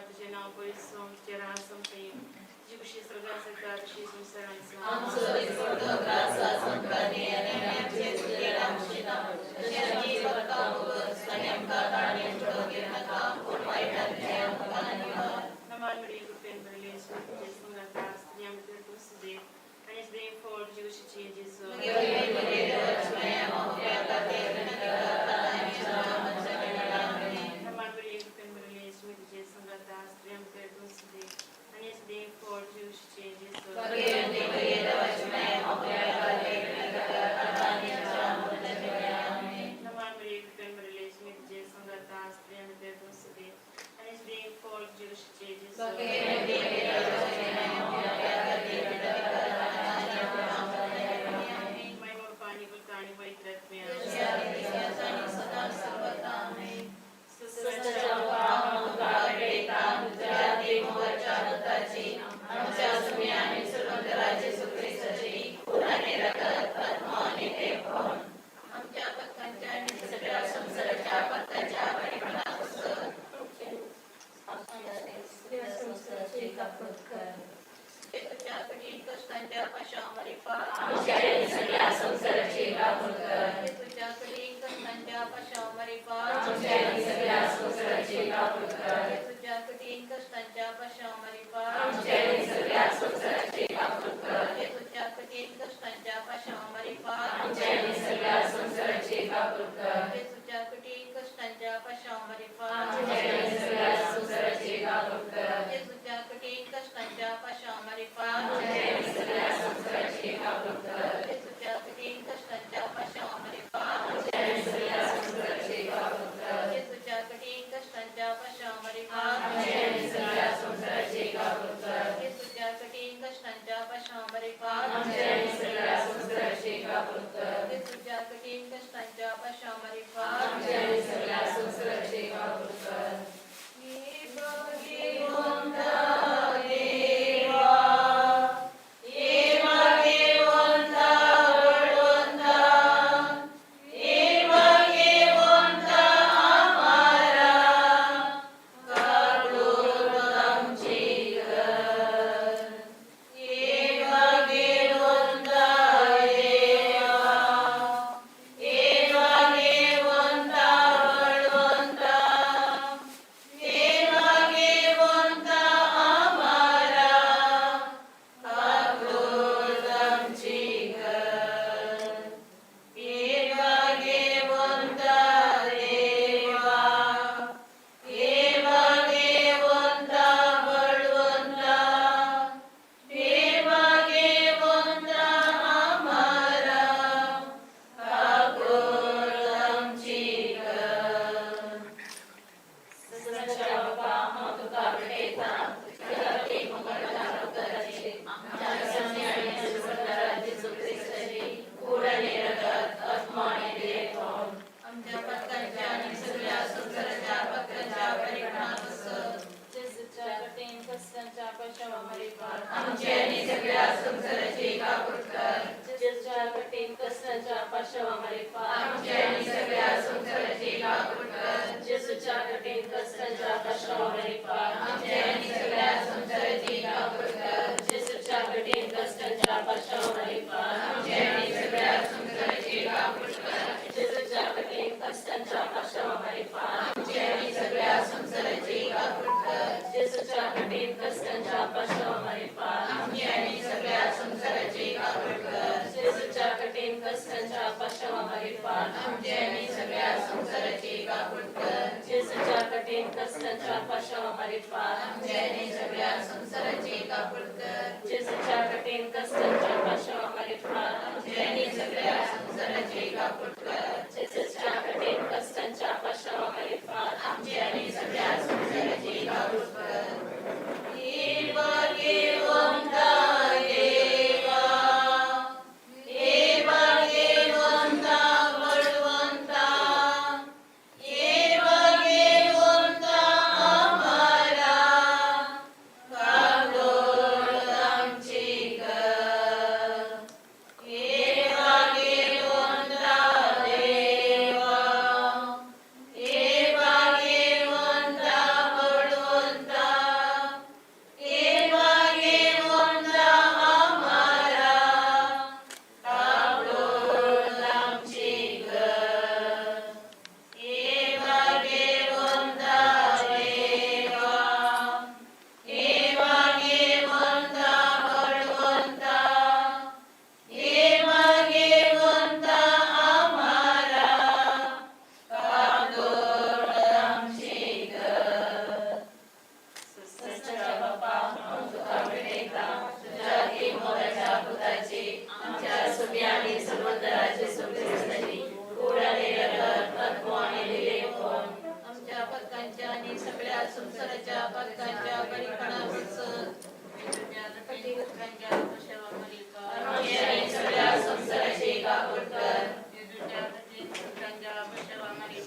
तुझे नाव पवित्र तुझे राहसम सैम तुझी खुशी स्वर्गात सगळ्यात तुझी संसारांचा नमान मरी कृपेन भरले तुझे संगात स्त्रियां मध्ये तू सुदे आणि स्त्रियां फोड तुझी खुशीची जेसू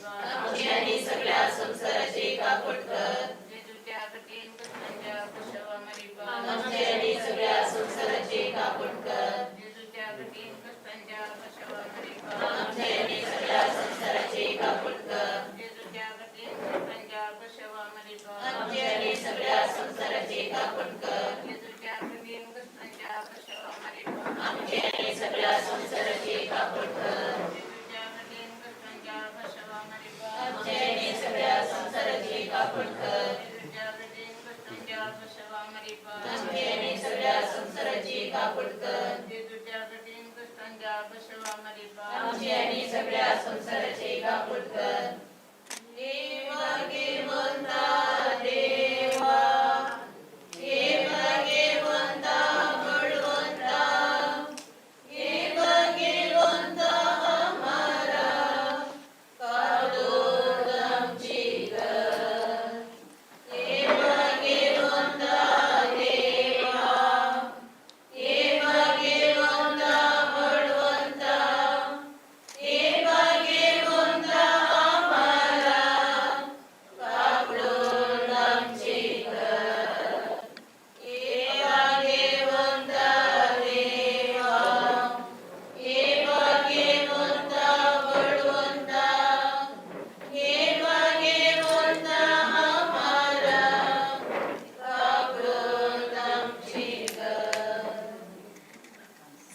आमची आणि सगळ्या संसाराची कापड कर जेजूच्या कठीण कष्टांच्या कशावामध्ये आमची आणि सगळ्या संसाराची कापड कर जेजूच्या कठीण कष्टांच्या कशावामध्ये आमची आणि सगळ्या संसाराची कापड कर जेजूच्या कठीण कष्टांच्या कशावामध्ये आमची आणि सगळ्या संसाराची कापड कर जेजूच्या कठीण कष्टांच्या कशावामध्ये आमची आणि सगळ्या संसाराची कापड कर जेजूच्या कठीण कष्टांच्या कशावामध्ये आमची आणि सगळ्या संसाराची कापड कर जेजूच्या कठीण कष्टांच्या कशावामध्ये आमची आणि सगळ्या संसाराची कापड कर जेजूच्या कठीण कष्टांच्या कशावामध्ये आमची आणि सगळ्या संसाराची कापड कर देवा देवंता देवा देवा देवंता बळवंता देवा देवंता हमारा काढून आमची कर देवा देवंता देवा देवा देवंता बळवंता देवा देवंता हमारा काढून आमची कर देवा देवंता देवा देवा देवंता बळवंता देवा देवंता हमारा काढून आमची कर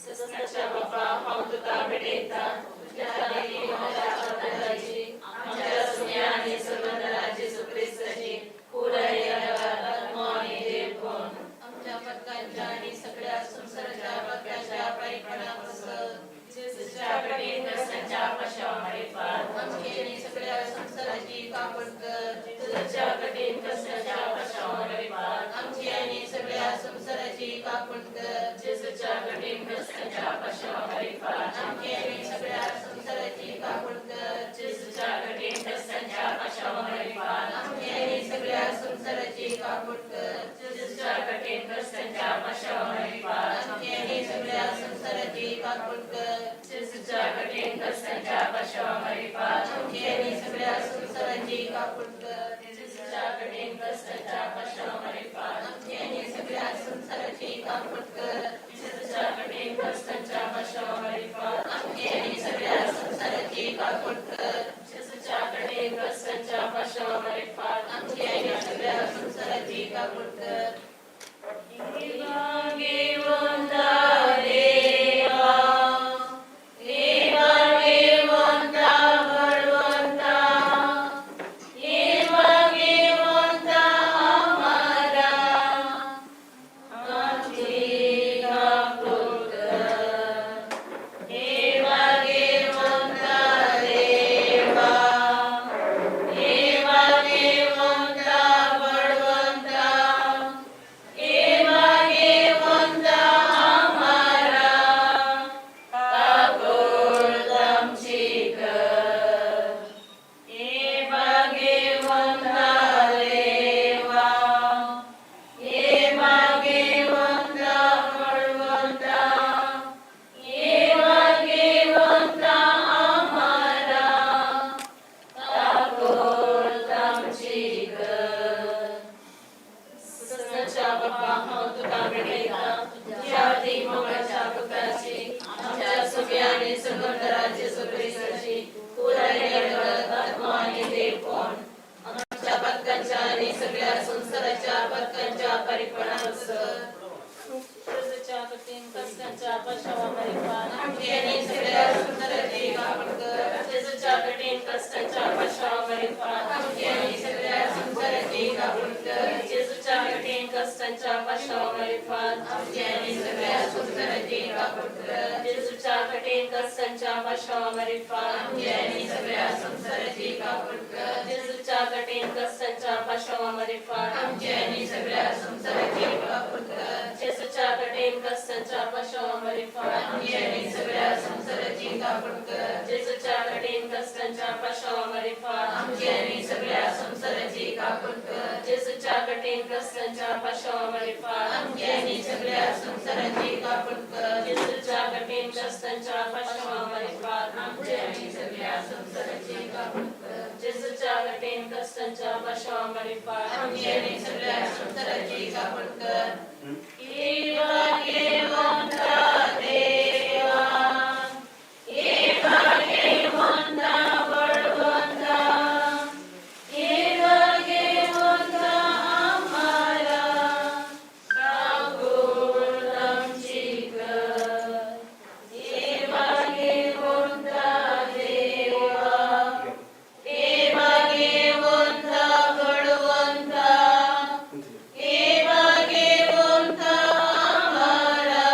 सस्ताच्या बापा हांव तुका भेटयता तुझ्या देवी माझ्या आत्म्याची आमच्या सुन्या आनी सर्वंतराची सुक्रिस्ताची पुराय आत्मा आनी देवगुण आमच्या पत्कांच्या आणि सगळ्या संसाराच्या पत्काच्या परिपणापासून जेजूच्या कठीण कष्टांच्या कशावामध्ये पार आमची आणि सगळ्या संसाराची कापड कर जेजूच्या कठीण कष्टांच्या कशावामध्ये पार आमची आणि सगळ्या संसाराची कापड कर जेजूच्या कठीण कष्टांच्या कशावामध्ये पार आमची आणि सगळ्या संसाराची कापड कर जेजूच्या कठीण कष्टांच्या कशावामध्ये पार आमची आणि सगळ्या संसाराची कापड कर जेजूच्या कठीण कष्टांच्या कशावामध्ये पार आमची आणि सगळ्या संसाराची कापड कर जेजूच्या कठीण कष्टांच्या कशावामध्ये पार आमची आणि सगळ्या संसाराची कापड कर जेजूच्या कठीण कष्टांच्या कशावामध्ये पार आमची आणि सगळ्या संसाराची कापड कर जेजूच्या कठीण कष्टांच्या कशावामध्ये पार आमची आणि सगळ्या संसाराची कापड कर जेजूच्या कठीण कष्टांच्या कशावामध्ये पार आमची आणि सगळ्या संसाराची कापड कर देवा देवंता देवा देवा देवंता बळवंता देवा देवंता हमारा आमची कापड कर देवा देवंता देवा देवा देवंता बळवंता देवा देवंता हमारा कापड आमची कर देवा देवंता देवा देवा देवंता बळवंता देवा देवंता हमारा कापड आमची कर सस्ताच्या बापा हांव तुका भेटयता तुझ्या देवी मोगाच्या पुत्राची आमच्या सुन्या आनी सर्वंतराची सुक्रिस्ताची पुराय आत्मा आनी देवगुण आमच्या पत्कांच्या आणि सगळ्या संसाराच्या पत्कांच्या परिपणापासून जेजूच्या कठीण कष्टांच्या कशावामध्ये पार आमची आणि सगळ्या संसाराची कापड कर जेजूच्या कठीण कष्टांच्या कशावामध्ये पार आमची आणि सगळ्या संसाराची कापड कर जेजूच्या कठीण कष्टांच्या कशावामध्ये पार आमची आणि सगळ्या संसाराची कापड कर जेजूच्या कठीण कष्टांच्या कशावामध्ये पार आमची आणि सगळ्या संसाराची कापड कर जेजूच्या कठीण कष्टांच्या कशावामध्ये पार आमची आणि सगळ्या संसाराची कापड कर जेजूच्या कठीण कष्टांच्या कशावामध्ये पार आमची आणि सगळ्या संसाराची कापड कर जेजूच्या कठीण कष्टांच्या कशावामध्ये पार आमची आणि सगळ्या संसाराची कापड कर जेजूच्या कठीण कष्टांच्या कशावामध्ये पार आमची आणि सगळ्या संसाराची कापड कर जेजूच्या कठीण कष्टांच्या कशावामध्ये पार आमची आणि सगळ्या संसाराची कापड कर कठीण कष्टांच्या पाशवामध्ये पाड. आम्ही आणि सगळ्या संसाराची कापड कर. इवा घेवंता देवा, इवा घेवंता बळवंता, इवा घेवंता आम्हाला काकूळ आमची कर. इवा घेवंता देवा, इवा घेवंता बळवंता, इवा घेवंता आम्हाला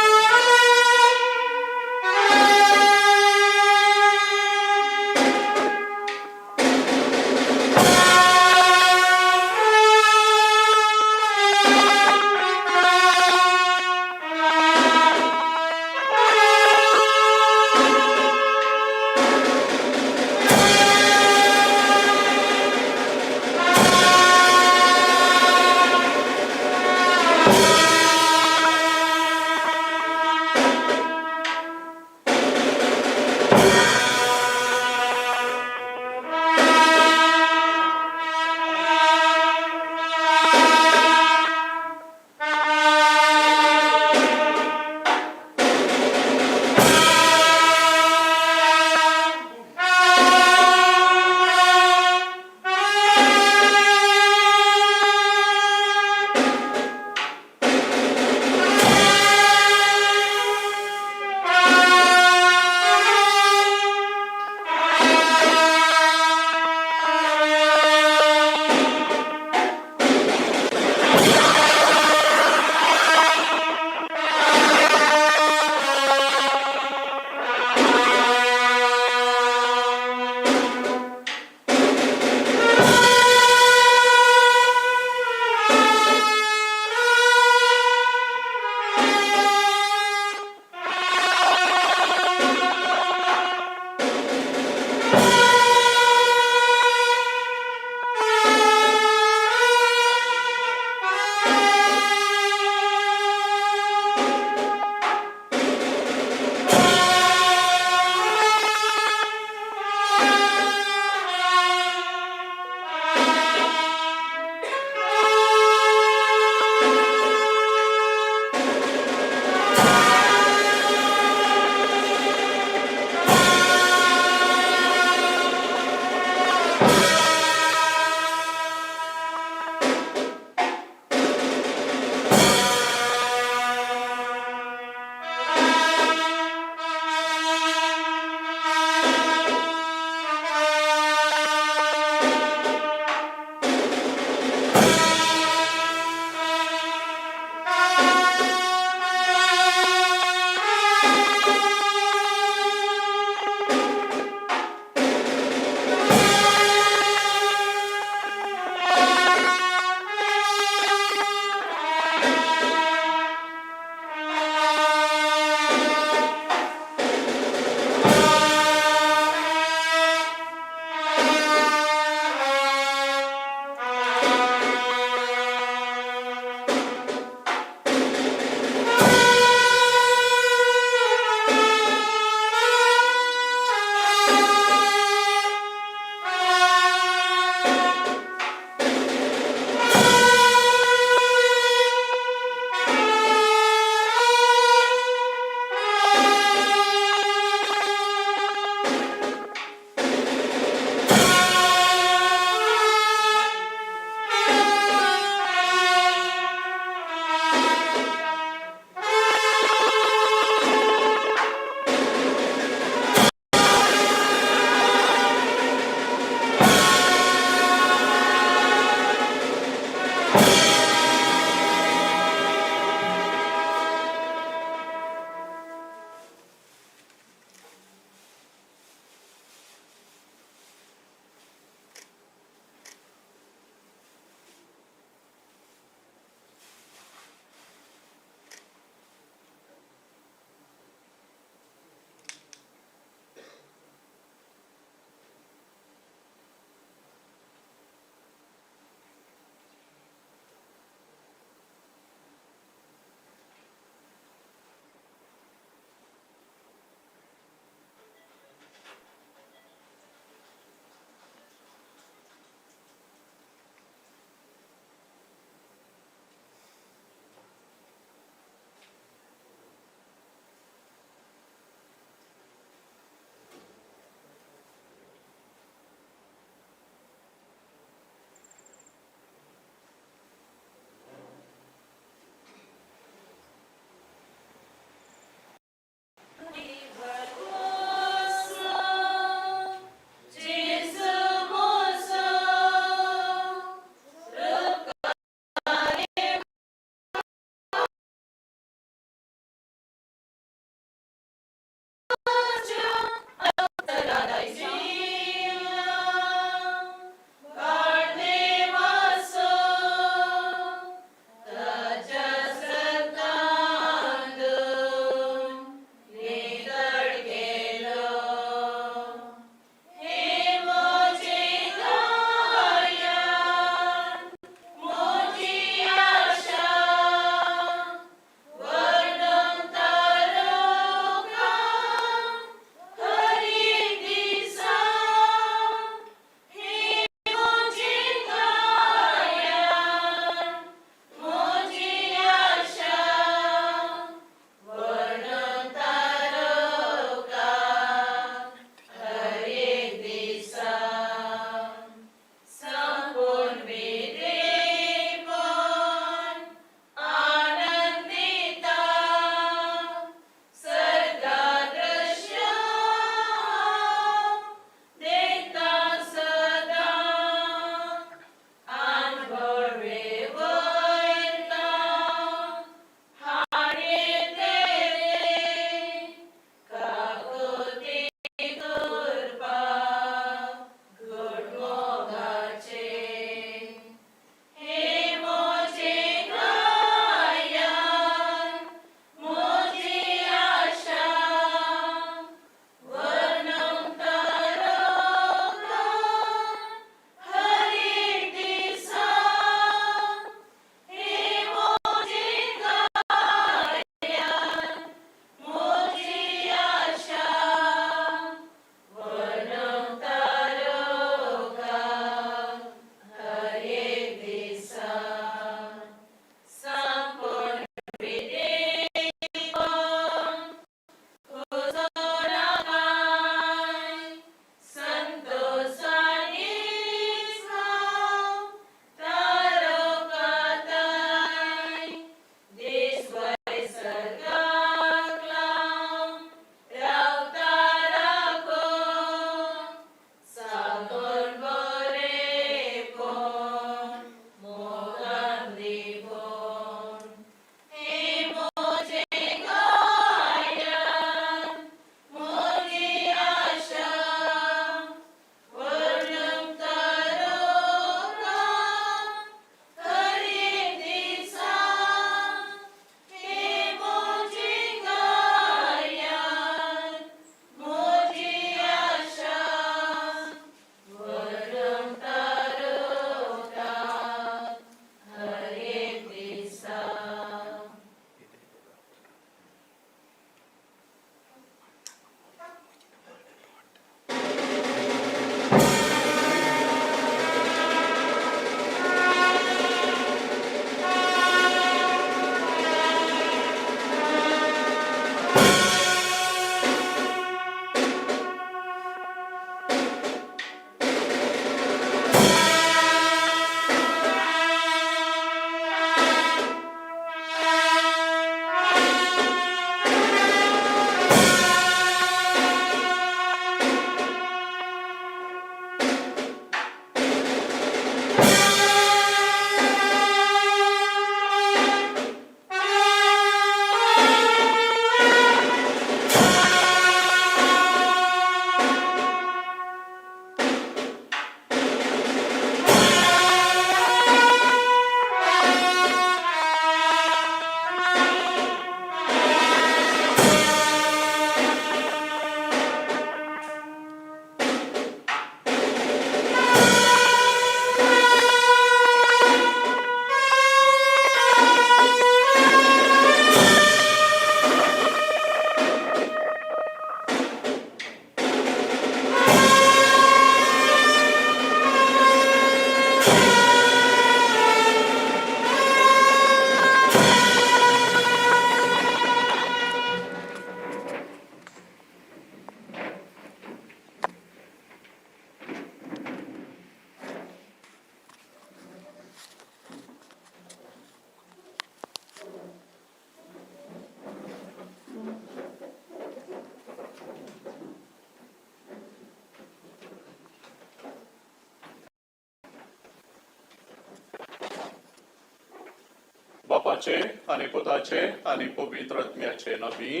बापाचे आणि पुताचे आणि पवित्र आत्म्याचे नावी.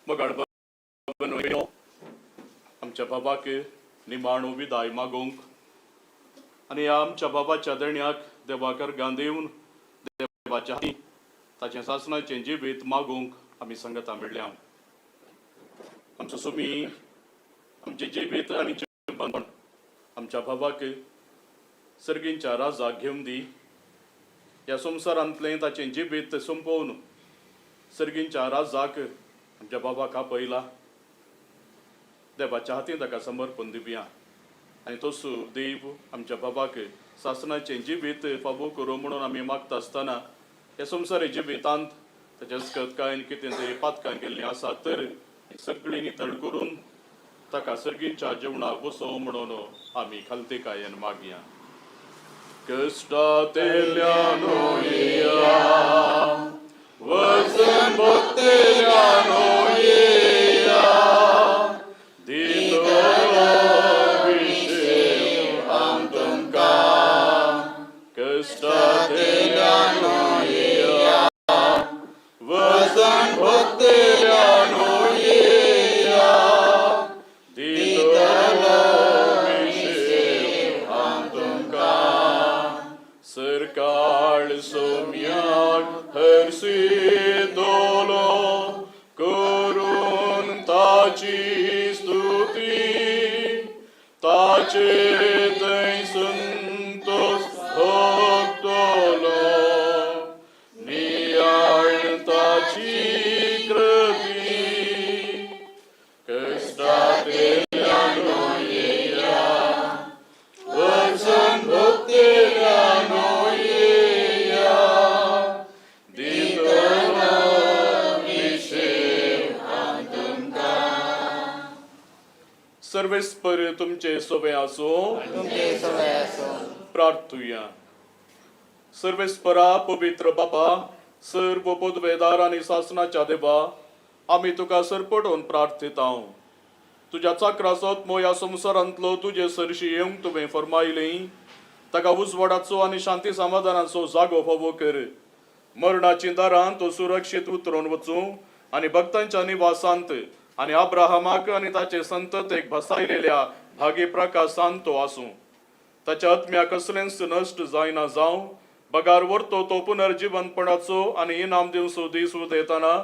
मग आमच्या बाबाक निमाणो विदाय मागोंक आणि आमच्या बाबाच्या देण्याक देवाकर गांधीवन देवाच्या हाती ताचे सासणाचे जिवीत मागोंक आमी संगता मेळ्ळ्या. आमचो सुमी आमचे जिवीत आणि जीवन आमच्या बाबाक सर्गींच्या राजाक घेवन दी. ह्या संवसारांतलें ताचें जिवीत संपोवन सर्गींच्या राजाक आमच्या बाबाक आपयला. देवाच्या हातीन ताका समर्पण दिवया आनी तसो देव आमच्या बाबाक सासणाचें जिवीत फावो करूं म्हणून आमी मागता आसतना ह्या संवसारी जिवितांत ताच्या स्कतकायन कितें तरी पातकां केल्लीं आसा तर सगळीं नितळ करून ताका सर्गींच्या जेवणाक बसोव म्हणून आमी खालतेकायेन मागया. कष्टातेल्यानो येया वचन भक्तेल्यानो येया दिलो विशेव आम तुमकां. कष्टातेल्यानो येया वचन भक्तेल्यानो येया दिलो विशेव आम तुमकां. सरकाळ सोम्याक हरसितलो करून ताची स्तुती ताचे थंय संतोष भोगतलो नियाळ ताची कृती. कष्टातेल्यानो येया वचन भक्तेल्यानो येया दिलो विशेव आम तुमकां. सर्वेस्पर तुमचे सोबे आसो. प्रार्थुया. सर्वेस्परा पवित्र बापा सर्व पदवेदार आनी सासणाच्या देवा आमी तुका सरपटोवन प्रार्थिता. तुज्या चाकरासोत ह्या संवसारांतलो तुजे सरशी येवंक तुवें फरमायलें ताका उजवाडाचो आनी शांती समाधानाचो जागो फावो कर. मरणाची दारां तो सुरक्षीत उतरून वचूं आनी भक्तांच्या निवासांत आनी अब्राहमाक आनी ताचे संततेक बसायलेल्या भागी प्रकाशांत तो आसूं. ताच्या आत्म्या कसलेंच नश्ट जायना जावं. बगार व्हरतो तो पुनर्जीवनपणाचो आनी इनाम दिवचो दीस उदेताना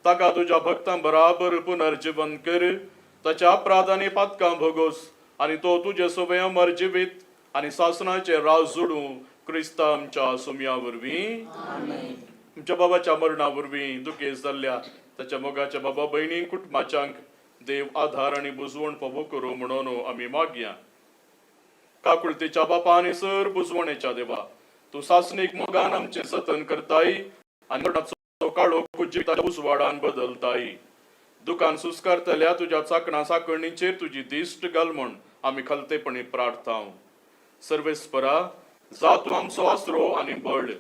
ताका तुज्या भक्तां बराबर पुनर्जीवन कर. ताच्या अपराध आनी पातकां भोगोस आनी तो तुजे सोबे अमर जिवीत आनी सासणाचे राज जोडूं क्रिस्ता आमच्या सुमया वरवीं. आमच्या बाबाच्या मरणा वरवीं दुखेस जाल्ल्या ताच्या मोगाच्या बाबा भयणी कुटुंबाच्यांक देव आधार आनी बुजवण फावो करूं म्हणून आमी मागया. काकुळतेच्या बापा आनी सर बुजवणेच्या देवा तूं सासणीक मोगान आमचे जतन करताय आनी मरणाचो काळो कुजीताच्या उजवाडान बदलताय. दुकान सुस्कारतल्या तुज्या चाकणा साकणीचेर तुजी दिश्ट घाल म्हण आमी खालतेपणी प्रार्थाव. सर्वेस्परा जा तूं आमचो आसरो आनी बळ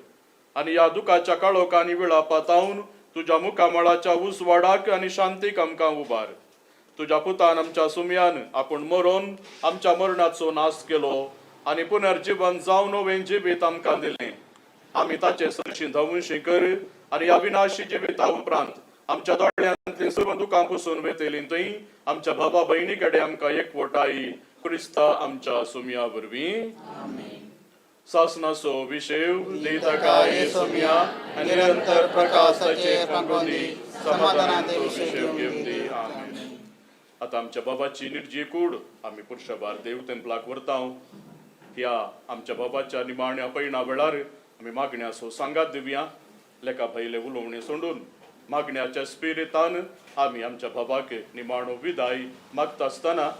आनी ह्या दुखाच्या काळोखांनी वेळा पातावन तुज्या मुखामळाच्या उजवाडाक आनी शांतीक आमकां उबार. तुज्या पुतान आमच्या सुमयान आपूण मरोन आमच्या मरणाचो नाश केलो आनी पुनर्जीवन जावन नवें जिवीत आमकां दिलें. आमी ताचे सरशी धवुशी कर आनी ह्या विनाशी जिविता उपरांत आमच्या दोळ्यांतली सर्व दुखां पुसून वेतेलीं थंय आमच्या बाबा भयणी कडेन आमकां एकवटाई क्रिस्ता आमच्या सुमया वरवीं. सासणाचो विशेव दिता काय सुमया आनी निरंतर प्रकाशाचेर रंगोली समाधानाचो विशेव घेवन दी. आमेन. आतां आमच्या बाबाची निर्जी कूड आमी पुरुषाभार देव तेंपलाक व्हरता. ह्या आमच्या बाबाच्या निमाण्या पैणा वेळार आमी मागण्याचो सांगात दिवया. लेका भयले उलोवणे सोडून मागण्याच्या स्पिरितान आमी आमच्या बाबाक निमाणो विदाय मागता आसतना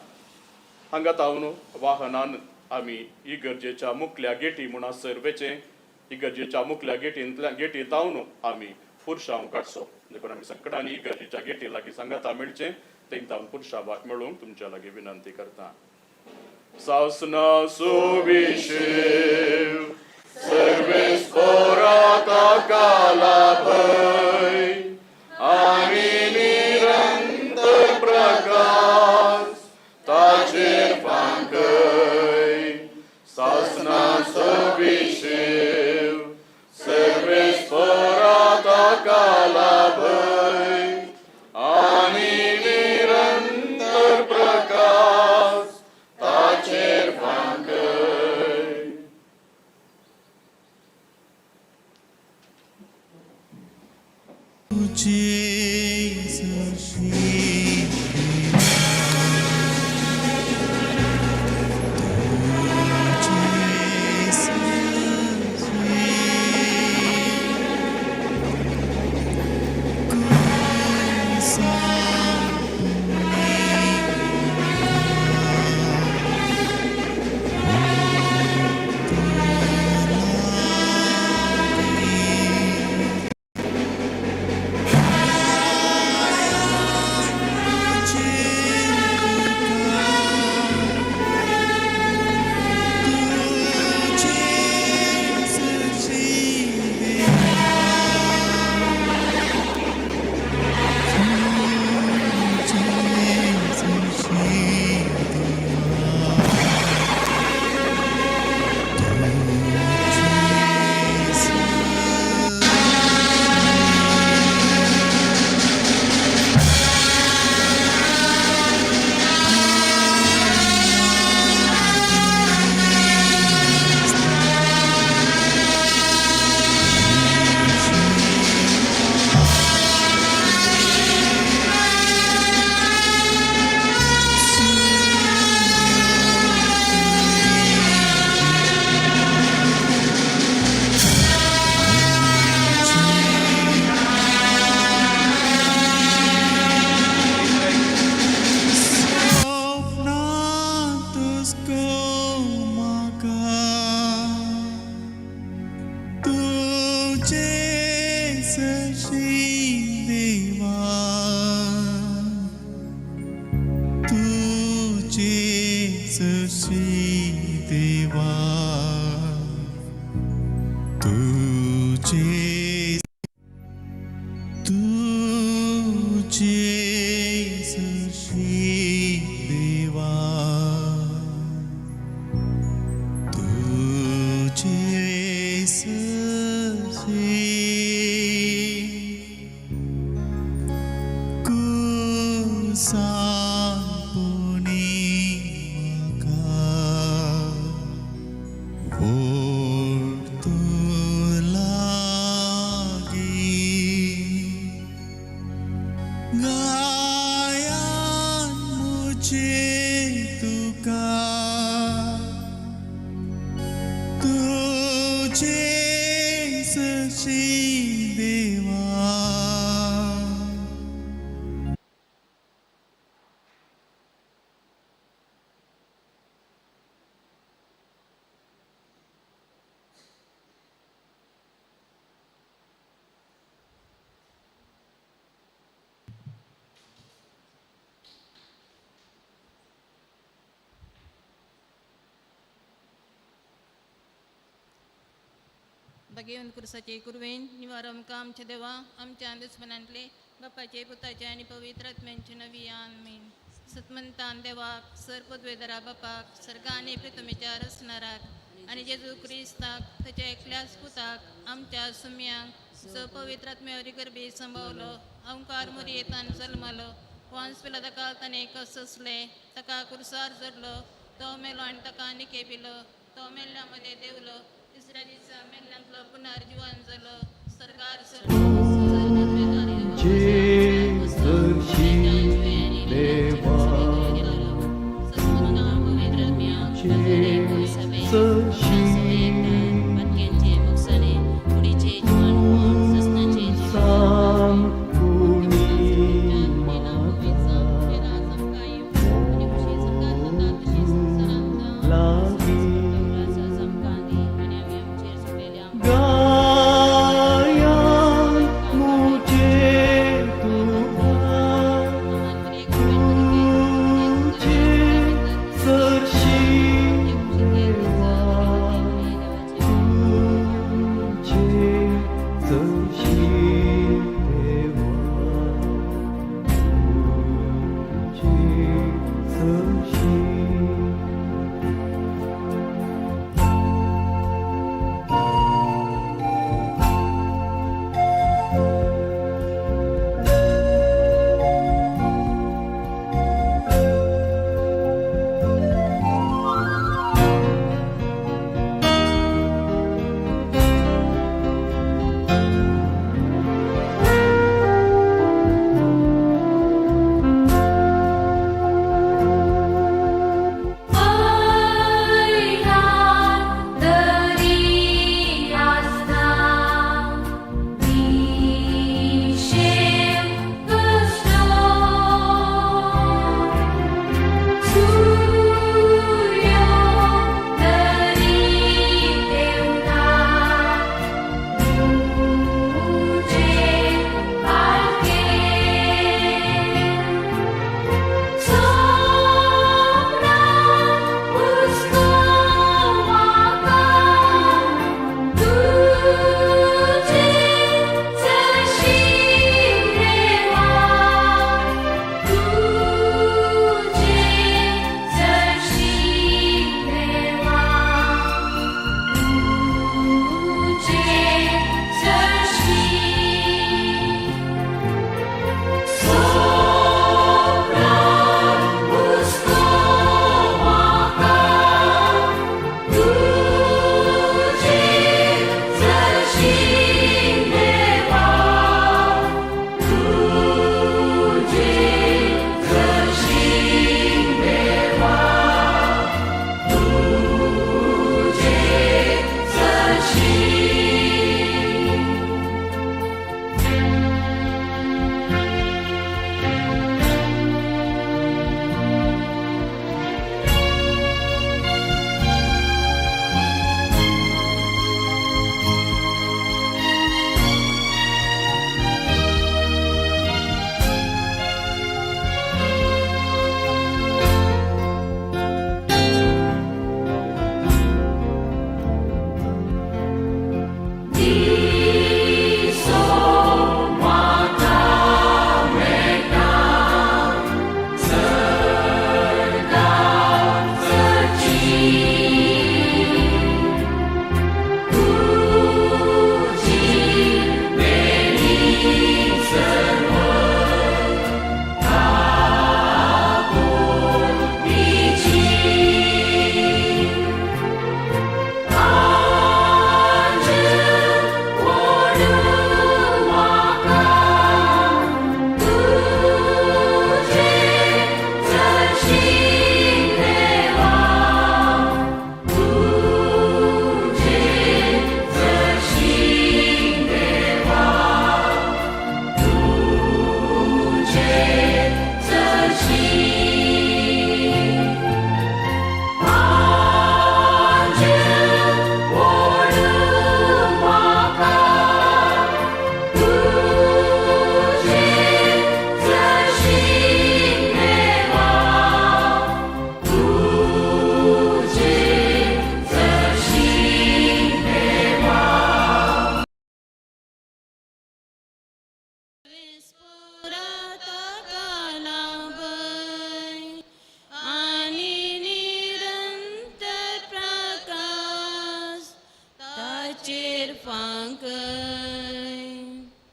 हांगा तावन वाहनान आमी इगर्जेच्या मुखल्या गेटी म्हूण आसर वेचें. इगर्जेच्या मुखल्या गेटी तावन आमी पुरशांव काडचो. देखून आमी सगळ्यांनी इगर्जेच्या गेटी लागीं सांगाता मेळचें तें तावन पुरशांवाक मेळूंक तुमच्या लागीं विनंती करता. सासणाचो विशेव सर्वेस्परा ताका लाभय आनी निरंतर प्रकाश ताचेर फांकय. सासणाचो विशेव सर्वे बघेवन कुरसाचे कुरवेन निवारम आमच्या देवा आमच्या दुश्मनांतले बापाचे पुताचे आणि पवित्र आत्म्यांचे नवी आमीन. सतमंतान देवाक सरपदवेदरा बापाक सर्गाने प्रथमेच्या रचणाराक आणि जेजू क्रिस्ताक त्याच्या एकल्याच पुताक आमच्या सुम्यांक ज पवित्र आत्म्यावरी गर्भे संभवलो अवंकार मोरी येतान जल्मलो वांस पिला तका ताने कसले तका कुरसार जडलो तो मेलो आणि तका निकेपिलो तो मेल्ल्यामध्ये देवलो तिसऱ्या दिसा मेल्ल्यांतलो पुनर्जीवन झालो सरकार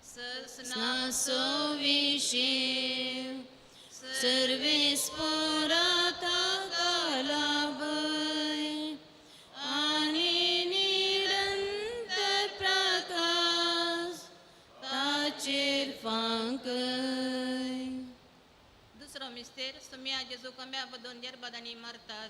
ससना सोविशीव सर्वे स्फोराता कालाभय आणि निरंतर प्रकाश ताचेर फांकय. दुसरो मिस्तेर सुम्या जेजू कम्या बदोन बदानी मारतात.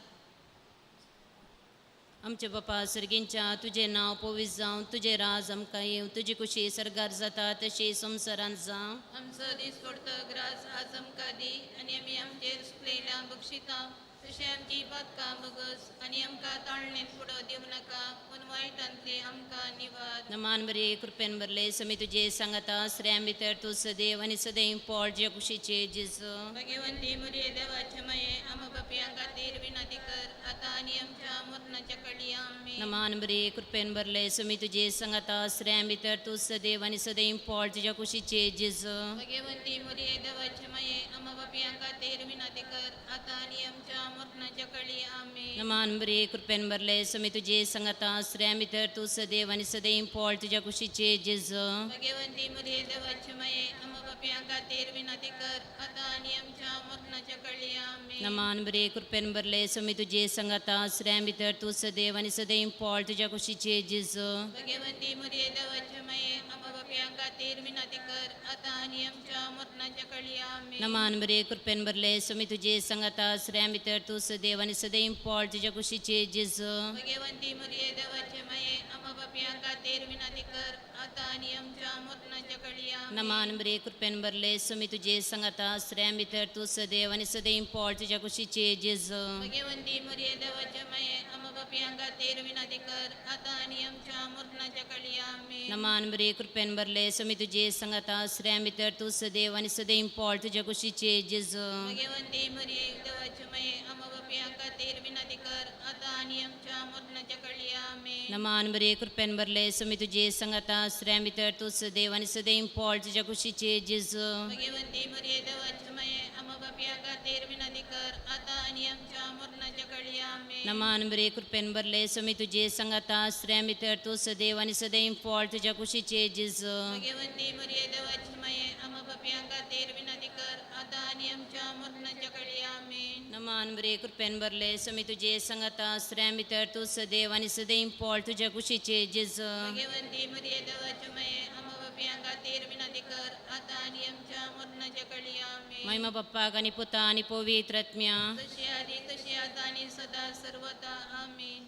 आमचे बापा सर्गींच्या तुझे नाव पवित्र जावं, तुझे राज आमकां येवं, तुजी कुशी सरगार जाता तशी संवसारांत जावं. आमचो दीस पडतो ग्रास आज आमकां दी आनी आमी आमचेर सुकलेल्या बक्षिता तशें आमची पातकां बगस आनी आमकां ताळणेन फुडो दिवं नाका पूण वायटांतली आमकां निवाद. नमान बरे कृपेन भरले समी तुझे सांगता श्रेयां भितर तूं सदैव आनी सदैव पोळ जे कुशीचे जेजू. भगवंती मुरे देवाचे माये आम बापयां खातीर विनंती कर आतां आनी आमच्या मरणाच्या कडी आमीन. नमान बरे कृपेन भरले समी तुझे सांगता श्रेयां भितर तूं सदैव आनी सदैव पोळ तुझ्या कुशीचे जेजू. भगवंती मुरे देवाचे माये आम बापयां खातीर विनंती कर आतां आनी आमच्या मरणाच्या कडी आमीन. नमान बरे कृपेन भरले समी तुझे सांगता श्रेयां भितर तूं सदैव आनी सदैव पोळ तुझ्या कुशीचे जेजू. भगवंती मुरे देवाचे माये आम बापयां खातीर विनंती कर आतां आनी आमच्या मरणाच्या कडी आमीन. नमान बरे कृपेन भरले समी तुझे सांगता श्रेयां भितर तूं सदैव आनी सदैव पोळ तुझ्या कुशीचे जेजू. भगवंती मुरे देवाचे माये आम बापयां खातीर विनंती कर आतां आनी आमच्या मरणाच्या कडी आमीन. नमान बरे कृपेन भरले समी तुझे सांगता श्रेयां भितर तूं सदैव आनी सदैव पोळ तुझ्या कुशीचे जेजू. भगवंती मुरे देवाचे माये आम बापयां खातीर विनंती कर आतां आनी आमच्या मरणाच्या कडी आमीन. नमान बरे कृपेन भरले समी तुझे सांगता श्रेयां भितर तूं सदैव आनी सदैव पोळ तुझ्या कुशीचे जेजू. भगवंती मुरे देवाचे माये आम बापयां खातीर विनंती कर आतां आनी आमच्या मरणाच्या कडी आमीन. नमान बरे कृपेन भरले समी तुझे सांगता श्रेयां भितर तूं सदैव आनी सदैव पोळ तुझ्या कुशीचे जेजू. भगवंती मुरे देवाचे माये आम बापयां खातीर विनंती कर आतां आनी आमच्या मरणाच्या कडी आमीन. नमान बरे कृपेन भरले समी तुझे सांगता श्रेयां भितर तूं सदैव आनी सदैव पोळ तुझ्या कुशीचे जेजू. भगवंती मुरे देवाचे माये आम बापयां खातीर विनंती कर आतां आनी आमच्या मरणाच्या कडी आमीन. नमान बरे कृपेन भरले समी तुझे सांगता श्रेयां भितर तूं सदैव आनी सदैव पोळ तुझ्या कुशीचे जेजू. भगवंती मुरे देवाचे माये आम बापयां खातीर विनंती कर आतां आनी आमच्या मरणाच्या कडी आमीन. नमान बरे कृपेन भरले समी तुझे सांगता श्रेयां भितर तूं सदैव आनी सदैव पोळ तुझ्या कुशीचे जेजू. भगवंती मुरे देवाचे माये आम बापयां खातीर विनंती कर आतां आनी आमच्या मरणाच्या कडी आमीन. महिमा बाप्पाक आनी पुता आनी पवित्र आत्म्या तशी आदी तशी आतां आनी सदा सर्वदा आमीन.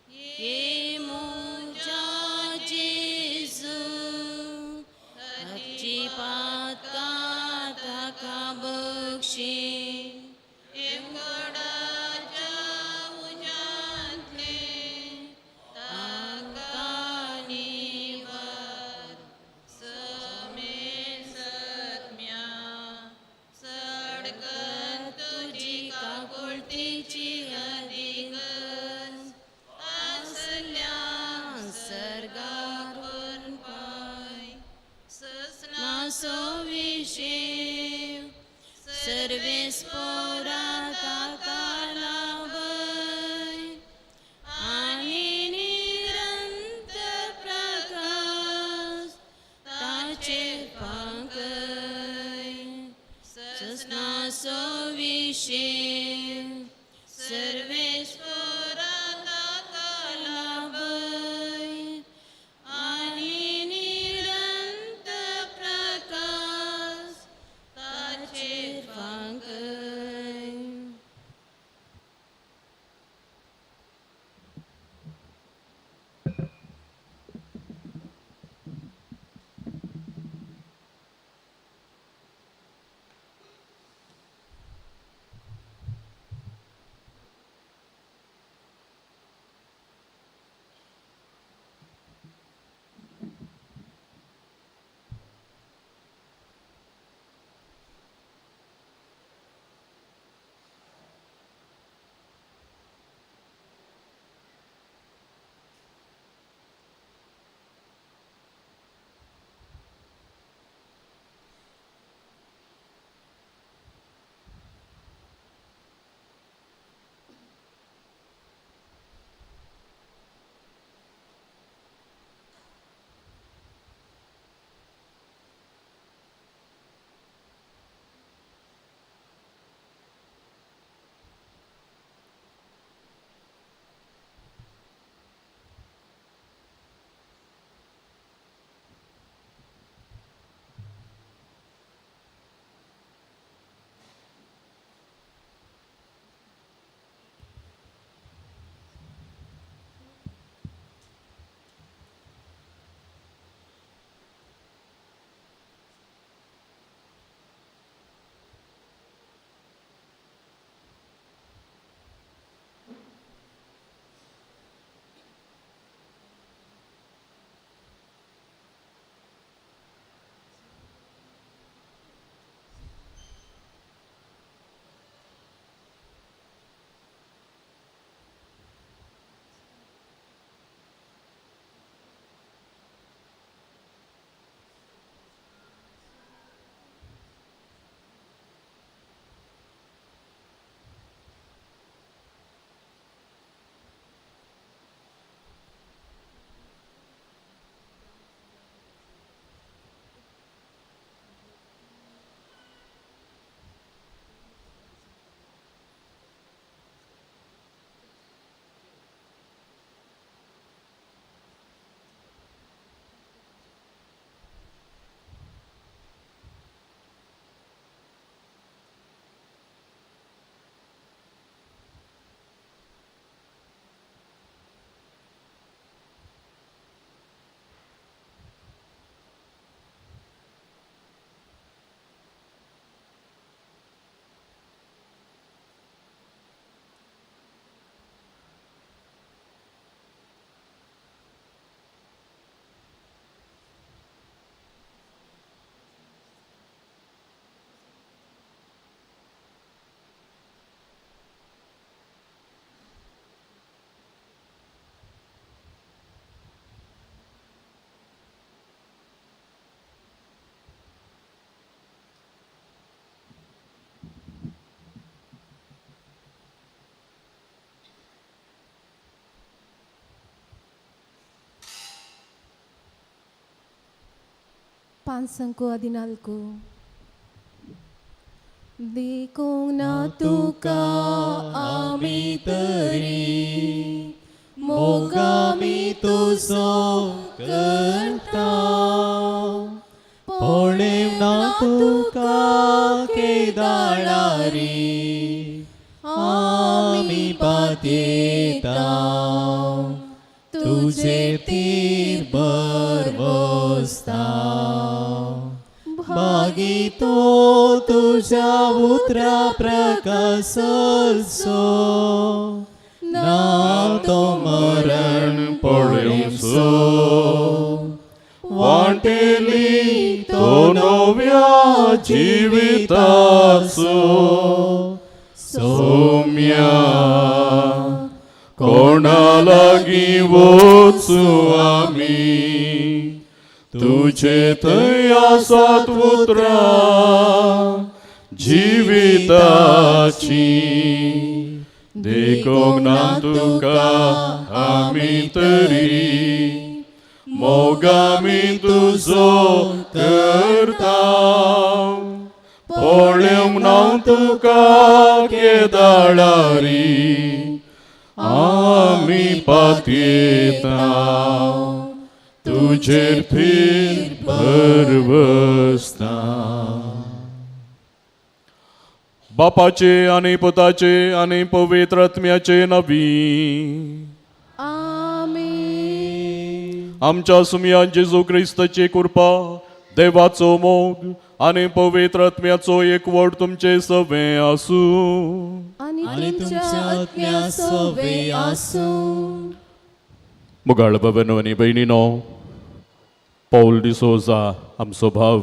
ये मोजा जेजू हाची पातकां ताका बक्षी एंगडाच्या उज्यांतले ताका निवाद समे सत्म्या सडकन तुजी काकुळतीची अधिगज आसल्या सर्गार पाय ससना सोविशीव सर्वे स्फोराता कालाभय आणि निरंतर प्रकाश ताचेर फांकय. ससना सोविशीव सर्वे स्फोराता कालाभय आणि निरंतर प्रकाश ताचेर फांकय. 5:14 देखूंक ना तुका आमी तरी मोगामी तुजो करता पळेव ना तुका केदाळारी आमी पातयेता तुजे तीर बरवस्ता भागी तो तुझ्या उतरा प्रकाशो ना तो मरण पळयोसो वाटेली तो नव्या जिविताचो सौम्या कोणा लागीं वचू आमी तुझे थंय आसात उतरां जिविताची देखूंक ना तुका आमी तरी मोगामी तुजो करता पळयोंक ना तुका केदाळारी आमी पातयेता तुजेर थीर बरवस्ता बापाचे आनी पुताचे आनी पवित्र आत्म्याचे नवी आमीन आमच्या सुमया जेजू क्रिस्ताची कृपा देवाचो मोग आनी पवित्र आत्म्याचो एकवट तुमचे सवे आसूं आनी तुमच्या आत्म्या सवे आसूं मुगाळ बाबनो आनी भयणीनो पौल डिसोजा आमचो भाव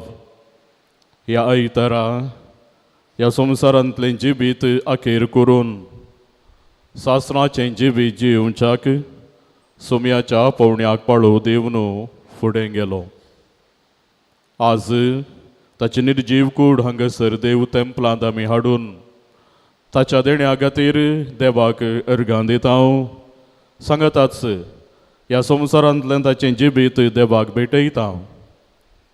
ह्या आयतारा ह्या संवसारांतलें जिवीत अखेर करून सासणाचें जिवीत जिवच्याक सुमयाच्या पवण्याक पाळो देवन फुडें गेलो आज ताची निर्जीव कूड हांगासर देव तेंपलांत आमी हाडून ताच्या देण्या खातीर देवाक अर्गां दिता सांगताच ह्या संवसारांतल्यान ताचें जिवीत देवाक भेटयता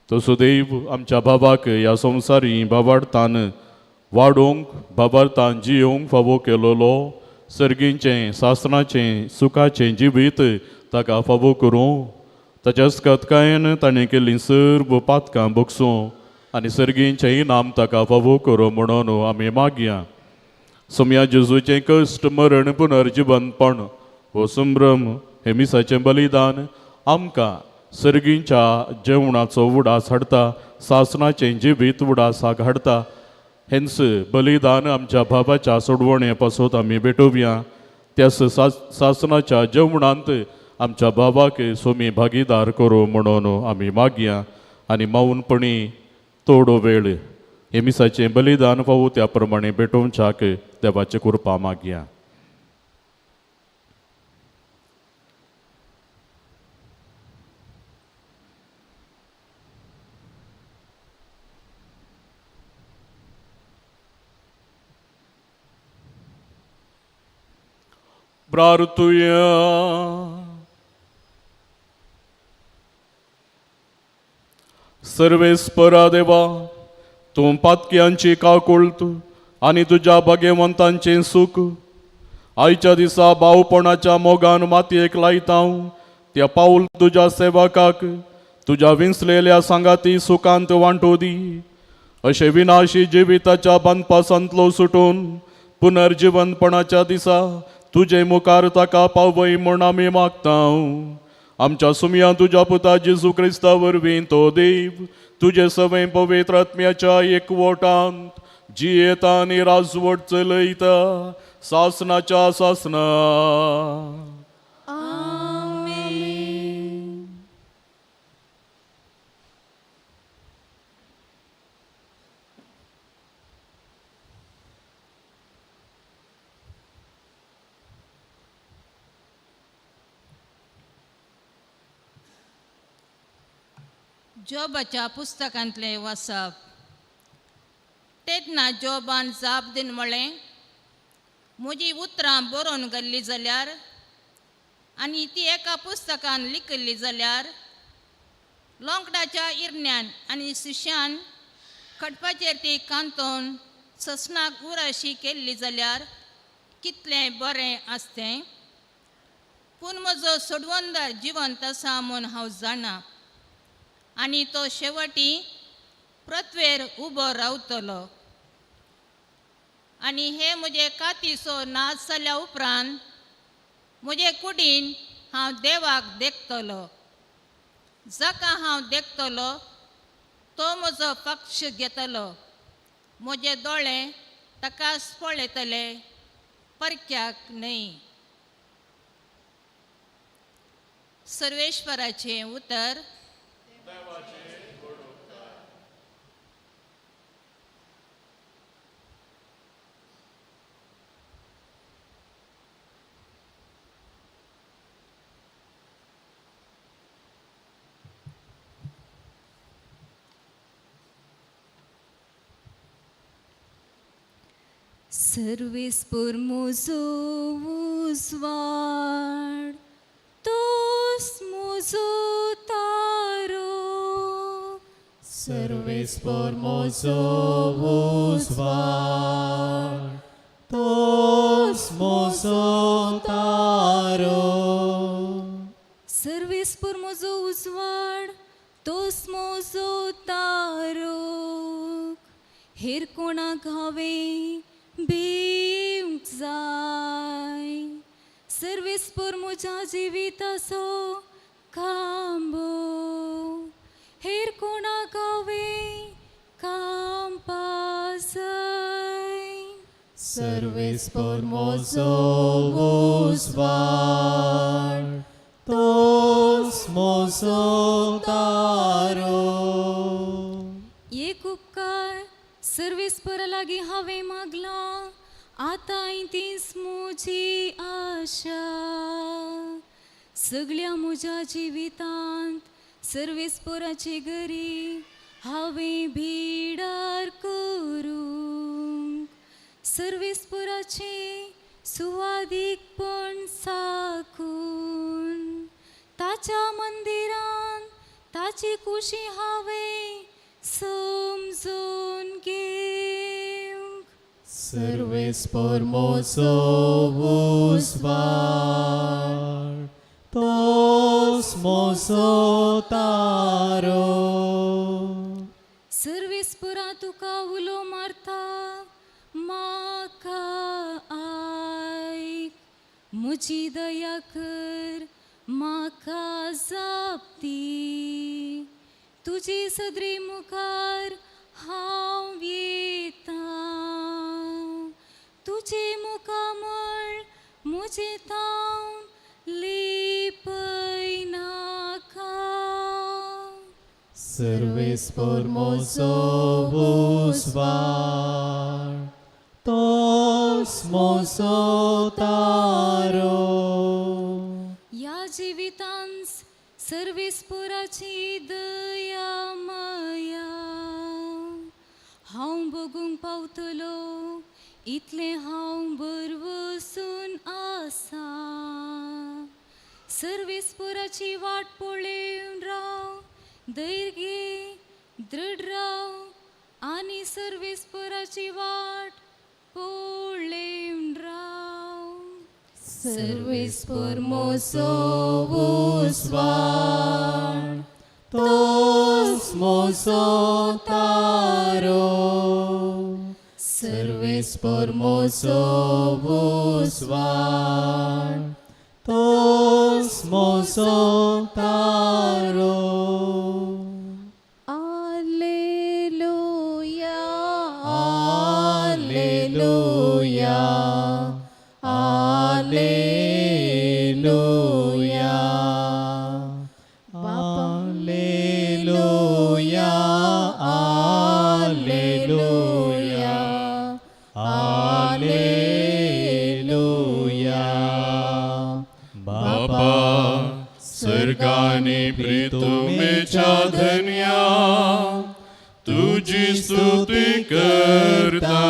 तसो देव आमच्या बाबाक ह्या संवसारी बाबार्थान वाडोवंक बाबार्थान जियोवंक फावो केलोलो सर्गींचें सासणाचें सुखाचें जिवीत ताका फावो करूं ताच्याच कतकायेन ताणें केल्लीं सर्व पातकां भोगसूं आनी सर्गींचें इनाम ताका फावो करूं म्हणून आमी मागया सुमया जेजूचें कश्ट मरण पुनर्जिवनपण हो संभ्रम हे मिसाचें बलिदान आमकां सर्गींच्या जेवणाचो उडास हाडटा सासणाचें जिवीत उडासाक हाडटा हेंच बलिदान आमच्या बाबाच्या सोडवणे पासत आमी भेटोवया त्यास सासणाच्या जेवणांत आमच्या बाबाक सोमी भागीदार करूं म्हणून आमी मागया आनी मौनपणी थोडो वेळ हे मिसाचें बलिदान फावो त्या प्रमाणे भेटोवच्याक देवाची कृपा मागया प्रार्थुया सर्वेस्परा देवा तूं पातक्यांची काकुळट आनी तुज्या भाग्यवंतांचें सूख आयच्या दिसा भावपणाच्या मोगान मातयेक लायता त्या पाऊल तुज्या सेवकाक तुज्या विंसलेल्या सांगाती सुखांत वांटो दी अशें विनाशी जिविताच्या बंदपासांतलो सुटून पुनर्जिवनपणाच्या दिसा तुजे मुखार ताका पावय म्हूण आमी मागता आमच्या सुमया तुज्या पुता जेजू क्रिस्ता वरवीं तो देव तुजे सवय पवित्र आत्म्याच्या एकवटांत जियेता आनी राजवट चलयता सासणाच्या सासना जोबाच्या पुस्तकांतलें वाचप तेन्ना जोबान जाप दिन म्हळें म्हजी उतरां बरोवन गेल्लीं जाल्यार आनी ती एका पुस्तकान लिखिल्ली जाल्यार लोंकडाच्या इरण्यान आनी शिश्यान खटपाचेर ती कांतोवन ससनाक उराशी केल्ली जाल्यार कितलें बरें आसतें. पूण म्हजो सोडवणदार जिवंत आसा म्हूण हांव जाणा आनी तो शेवटी पृथ्वेर उबो रावतलो. आनी हे म्हजे कातीचो नाच जाल्या उपरांत म्हजे कुडीन हांव देवाक देखतलो. जाका हांव देखतलो तो म्हजो पक्ष घेतलो. म्हजे दोळे ताकाच पळयतले, परक्याक न्हय. सर्वेश्वराचें उतर. Servis-por muzo uzvar, tos muzo taro. Servis-por muzo uzvar, tos muzo taro. Servis-por muzo uzvar, tos muzo taro. हेर कोणाक हांवें बेंक जाय. सर्वेस्पर म्हज्या जिविताचो खांबो. हेर कोणाक हांवें कांपा जाय. Servis-por muzo uzvar, tos muzo taro. एक उपकार सर्वेस्परा लागीं हांवें मागला. आतां तीच म्हजी आशा. सगळ्या म्हज्या जिवितांत सर्वेस्पराचे घरी हांवें भिडार करूंक. सर्वेस्पराचे सुवादीकपण साकून ताच्या मंदिरांत ताची कुशी हांवें समजून घेवंक. Servis-por muzo uzvar, tos muzo taro. सर्वेस्परा तुका उलो मारता म्हाका आयक. म्हजी दया कर म्हाका जापती. तुजी सदरी मुखार हांव येतां. तुजे मुखामळ म्हजे तांव लिपय नाका. Servis-por muzo uzvar, tos muzo taro. या जिवितांत सर्वेस्पराची दया माया हांव बगूंक पावतलो. इतलें हांव बरवसून आसा. सर्वेस्पराची वाट पळोवन राव. धैर्य घे, दृढ राव आनी सर्वेस्पराची वाट पळोवन राव. Servis-por muzo uzvar, tos muzo taro. Servis-por muzo uzvar, tos muzo taro. Alleluia. Alleluia. Alleluia. Alleluia. Alleluia. Alleluia. बापा स्वर्गाने प्रितुमेच्या धन्या तुझी स्तुती करता.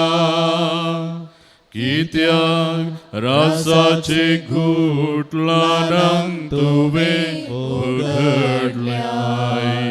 कित्याक रासाचे घुटलांक तुवें उगडल्याय.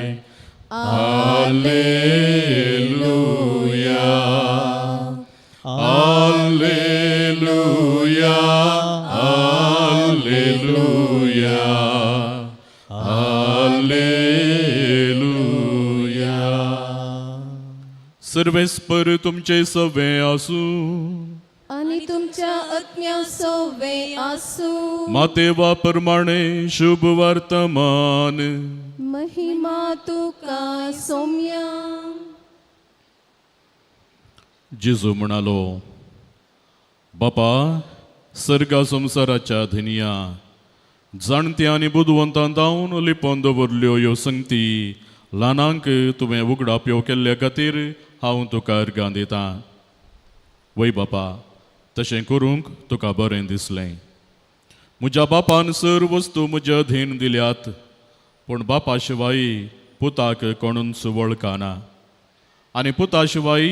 सर्वेस्पर तुमचे सवे आसूं आणि तुमच्या आत्म्या सवे आसू मातेवा प्रमाणे शुभ वर्तमान महिमा तुका सौम्या. जेजू म्हणालो, बापा, सर्गा संसाराच्या धनिया जाणत्या आनी बुदवंतां जावन लिपोवन दवरल्यो ह्यो संगती ल्हानांक तुवें उगडाप्यो केल्ल्या खातीर हांव तुका अर्गां दितां. वय बापा, तशें करूंक तुका बरें दिसलें. म्हज्या बापान सर वस्तू म्हज्या अधीन दिल्यात, पूण बापा शिवाय पुताक कोणूच वळखना. आनी पुता शिवाय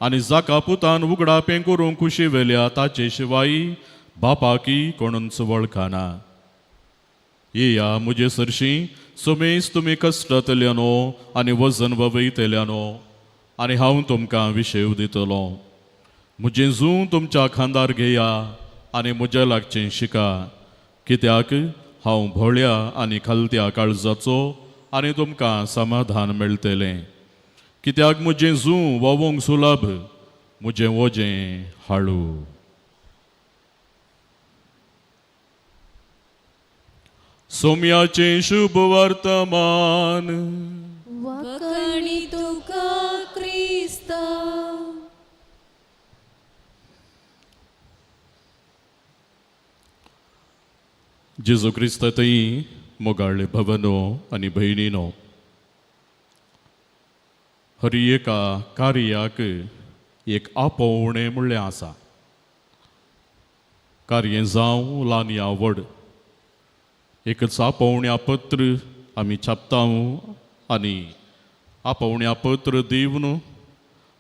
आनी जाका पुतान उगडापें करूंक खुशी वेल्या ताचे शिवाय बापाकी कोणूच वळखना. येया म्हजे सरशीं सुमेज तुमी कश्टांतल्यानो आनी वजन ववयतल्यानो आनी हांव तुमकां विशेव दितलो. म्हजें जूं तुमच्या खांदार घेया आनी म्हज्या लागचें शिका, कित्याक हांव भोळ्या आनी खालत्या काळजाचो आनी तुमकां समाधान मेळटलें. कित्याक म्हजें जूं वोवंक सुलभ, म्हजें वजें हाळू. सोम्याचें शुभ वर्तमान. वखणी तुका क्रिस्ता. जेजू क्रिस्तातय मोगाळ्ळे भवनो आनी भयणीनो, हर एका कार्याक एक आपोवणें म्हणलें आसा. कार्य जावं ल्हान या व्हड, एकच आपोवण्या पत्र आमी छापता आनी आपोवण्या पत्र दिवन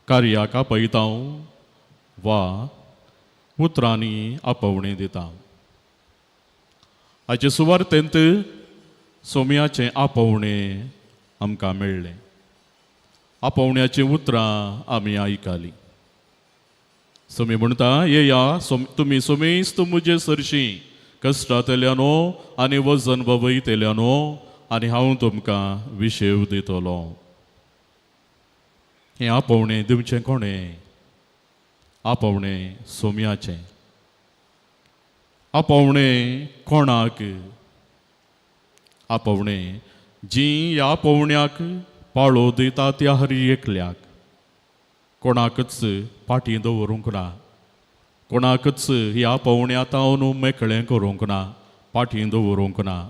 कार्याक आपयता वा उतरांनी आपोवणें दिता. हाचे सुवार्थेंत सोम्याचें आपोवणें आमकां मेळ्ळें. आपोवण्याचीं उतरां आमी आयकलीं. सोमी म्हणटा, येया तुमी सोमेस्त म्हजे सरशीं कश्टांतल्यानो आनी वजन ववयतल्यानो आनी हांव तुमकां विशेव दितलो. हें आपोवणें दिवचें कोणें? आपोवणें सोम्याचें. आपोवणें कोणाक? आपोवणें जीं ह्या आपोवण्याक पाळो दिता त्या हर एकल्याक. कोणाकच फाटीं दवरूंक ना, कोणाकच ह्या आपोवण्यात हांव मेकळें करूंक ना, फाटीं दवरूंक ना.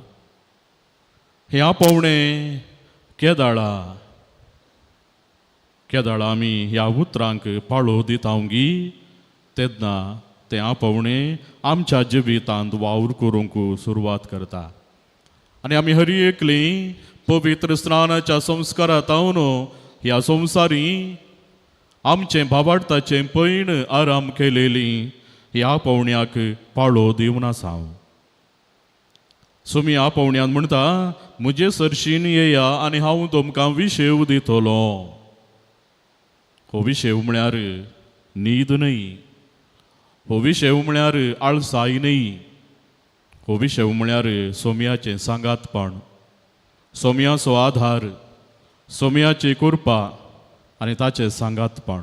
हें आपोवणें केदाळा आमी ह्या उतरांक पाळो दितांगी तेन्ना तें आपोवणें आमच्या जिवितांत वावर करूंक सुरवात करता. आनी आमी हर एकलीं पवित्र स्नानाच्या संस्कारांत ह्या संवसारी आमचें भावार्थाचें पैण आराम केलेलीं ह्या आपोवण्याक पाळो दिवन आसा. सोमी आपोवण्यान म्हणटा, म्हजे सरशीन येया आनी हांव तुमकां विशेव दितलो. हो विशेव म्हळ्यार न्हीद न्हय, हो विशेव म्हळ्यार आळसाय न्हय, हो विशेव म्हळ्यार सोम्याचें सांगातपण, सोम्याचो आधार, सोम्याची कृपा आनी ताचें सांगातपण.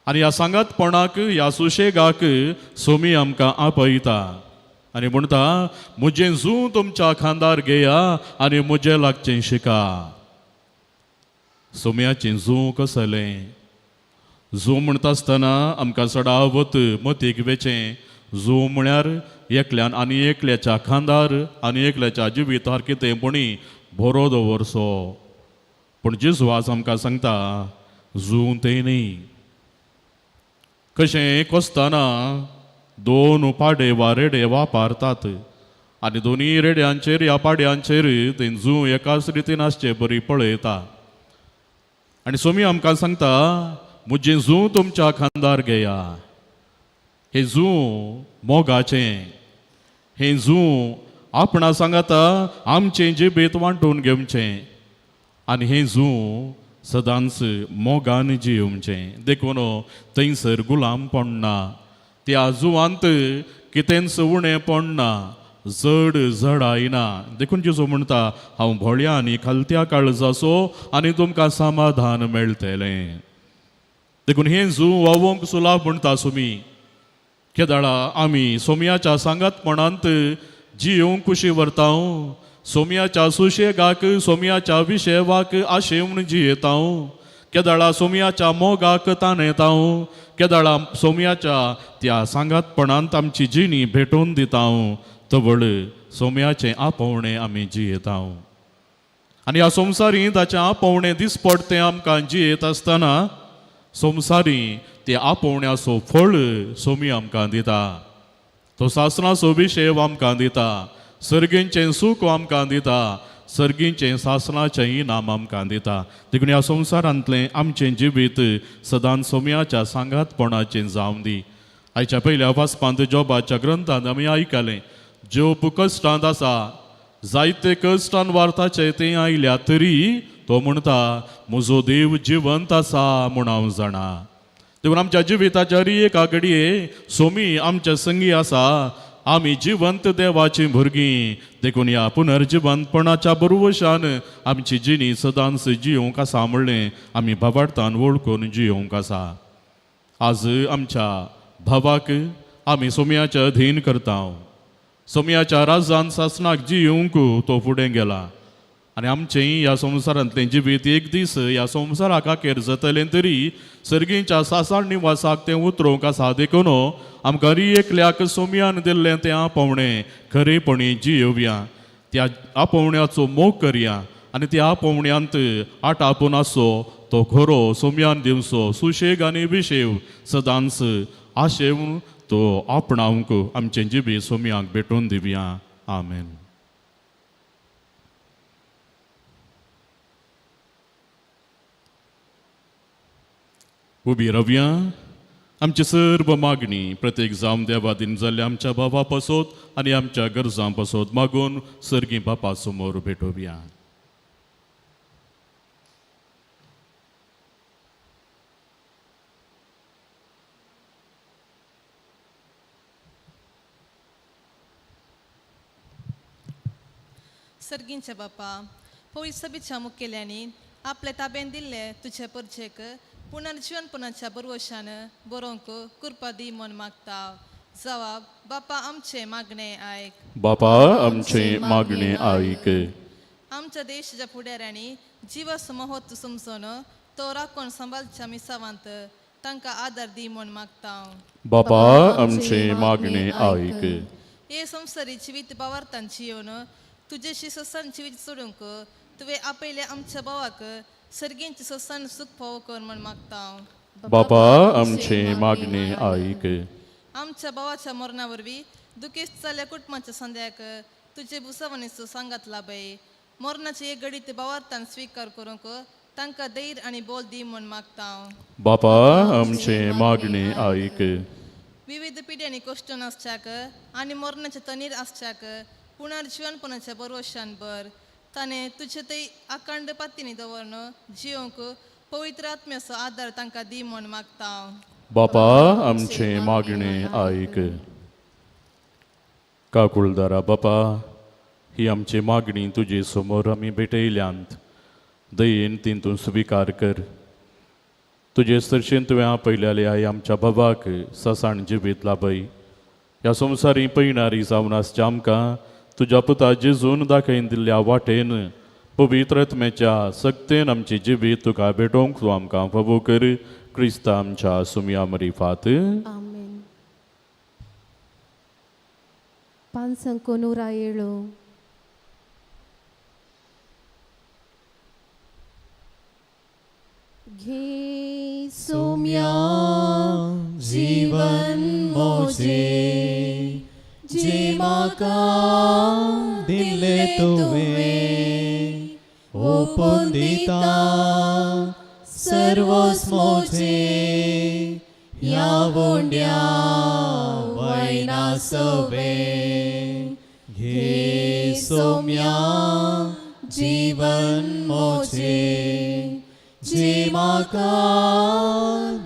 आनी ह्या सांगातपणाक, ह्या सुशेगाक सोमी आमकां आपयता आनी म्हणटा, म्हजें जूं तुमच्या खांदार घेया आनी म्हजें लागचें शिका. सोम्याचें जूं कसलें? जूं म्हणटा आसतना आमकां सदावत मतीक वेचें. जूं म्हळ्यार एकल्यान आनी एकल्याच्या खांदार आनी एकल्याच्या जिवितार कितेंपणी बरो दवरचो. पूण जेजू आज आमकां सांगता, जूं तें न्ही. कशें कोसतना दोन पाडे वा रेडे वापरतात आनी दोनी रेड्यांचेर ह्या पाड्यांचेर तें जूं एकाच रितीन आसचें बरी पळयता. आनी सोमी आमकां सांगता, म्हजें जूं तुमच्या खांदार घेया. हें जूं मोगाचें, हें जूं आपणा सांगता आमचें जिबेत वांटून घेवचें आनी हें जूं सदांच मोगान जियोवचें. देखून थंयसर गुलाम पडना, त्या जुवांत कितेंच उणें पडना जड जडायना देखून जेजू म्हणटा हांव भोळ्या आनी खालत्या काळजाचो आनी तुमकां समाधान मेळटलें. देखून हे जू वावोंक सुलाभ म्हणटा सुमी केदाळा आमी सोमयाच्या सांगातपणांत जियोंक कुशी व्हरतां, सोमयाच्या सुशेगाक सोमयाच्या विशेवाक आशेवन जियेतां, केदाळा सोमयाच्या मोगाक ताणेतां, केदाळा सोमयाच्या त्या सांगातपणांत आमची जिणी भेटोवन दितां, तवळ सोमयाचें आपोवणें आमी जियेतां. आनी ह्या संवसारी ताचें आपोवणें दिसपट तें आमकां जियेत आसतना संवसारी ते आपोवण्याचो फळ सोमी आमकां दिता. तो सासणाचो विशेव आमकां दिता, सर्गींचें सूख आमकां दिता, सर्गींचें सासणाचें इनाम आमकां दिता. देखून ह्या संवसारांतलें आमचें जिवीत सदांच सोमयाच्या सांगातपणाचें जावं दी. आयच्या पयल्या वाचपांत जोबाच्या ग्रंथांत आमी आयकलें जोब कश्टांत आसा, जायते कश्टान वार्ताचे तें आयल्या तरी तो म्हणटा म्हजो देव जिवंत आसा म्हूण हांव जाणा. देखून आमच्या जिविताच्या एका घडये सोमी आमच्या संगी आसा. आमी जिवंत देवाची भुरगीं. देखून ह्या पुनर्जिवंतपणाच्या बरोवशान आमची जिणी सदांच जियोंक आसा म्हणलें आमी भावार्थान वळखून जियोंक आसा. आज आमच्या भावाक आमी सोमयाच्या अधीन करता. सोमयाच्या राजान सासणाक जियोंक तो फुडें गेला आनी आमचेंय ह्या संवसारांतलें जिवीत एक दीस ह्या संवसाराक आखेर जातलें तरी सर्गींच्या सासाळ निवासाक तें उतरोवंक आसा. देखून आमकां एकल्याक सोमयान दिल्लें तें आपोवणें खरेपणी जियोवया, त्या आपोवण्याचो मोग करया आनी त्या आपोवण्यांत आटापून आसो तो खरो सोमयान दिवचो सुशेग आनी विशेव सदांच आशेव तो आपणावंक आमचें जिवीत सोमयाक भेटोवन दिवया. आमेन. उबी रावया. आमची सर्व मागणी प्रत्येक जावन देवादीन जाल्ल्या आमच्या भावा पासत आनी आमच्या गरजां पासत मागून सर्गी बापा समोर भेटोवया. सर्गींच्या बापा पवित्र सभेच्या मुखेल्यांनी आपल्या ताब्यान दिल्ले तुझे परचेक पुनर्जीवनपणाच्या बरोवशान बरोवंक कृपा दी म्हूण मागता. जवाब बापा आमचे मागणे आयक. बापा आमचे मागणे आयक. आमच्या देशाच्या फुडाऱ्यांनी जिवस महोत्सव समजून तो राखून सांबाळच्या मिसावांत तांकां आदार दी म्हूण मागता. बापा आमचे मागणे आयक. हे संवसारी जिवीत भावार्थांची येवन तुझेशी ससन जिवीत सोडूंक तुवें आपयल्या आमच्या भावाक सर्गींचे ससन सुख फावो कर म्हूण मागता. बापा आमचे मागणे आयक. आमच्या भावाच्या मरणा वरवीं दुखेस्त जाल्ल्या कुटुंबाच्या संध्याक तुझे बुसावणीचो सांगात लाभय. मरणाचे एक घडी ते भावार्थान स्वीकार करूंक तांकां धैर्य आनी बोल दी म्हूण मागता. बापा आमचे मागणे आयक. विविध पिढ्यांनी कश्ट नासच्याक आनी मरणाचे तनीर आसच्याक पुनर्जीवनपणाच्या बरोवशान बर ताणें तुजे ते अखंड पातीनी दवरून जियोंक पवित्र आत्म्याचो आदार तांकां दी म्हूण मागता. बापा आमचे मागणे आयक. काकुळदारा बापा ही आमची मागणी तुजे समोर आमी भेटयल्यांत दयेन ती तूं स्विकार कर. तुजे सरशेन तुवें आपयलेल्या आमच्या भावाक ससाण जिवीत लाभय. ह्या संवसारी पळयणारी जावन आसच्या आमकां तुज्या पुता जेजून दाखयन दिल्ल्या वाटेन पवित्र आत्म्याच्या सक्तेन आमची जिवीत तुका भेटोवंक तूं आमकां फावो कर. क्रिस्ता आमच्या सुमया मरिफात. आमेन. पांचंकोनूरा येळो. घे सोम्या जीवन मोजे जे म्हाका दिले तुवें ओपून दिता सर्वस मोजे ह्या वोंड्या वैना सवे. घे सोम्या जीवन मोजे जे म्हाका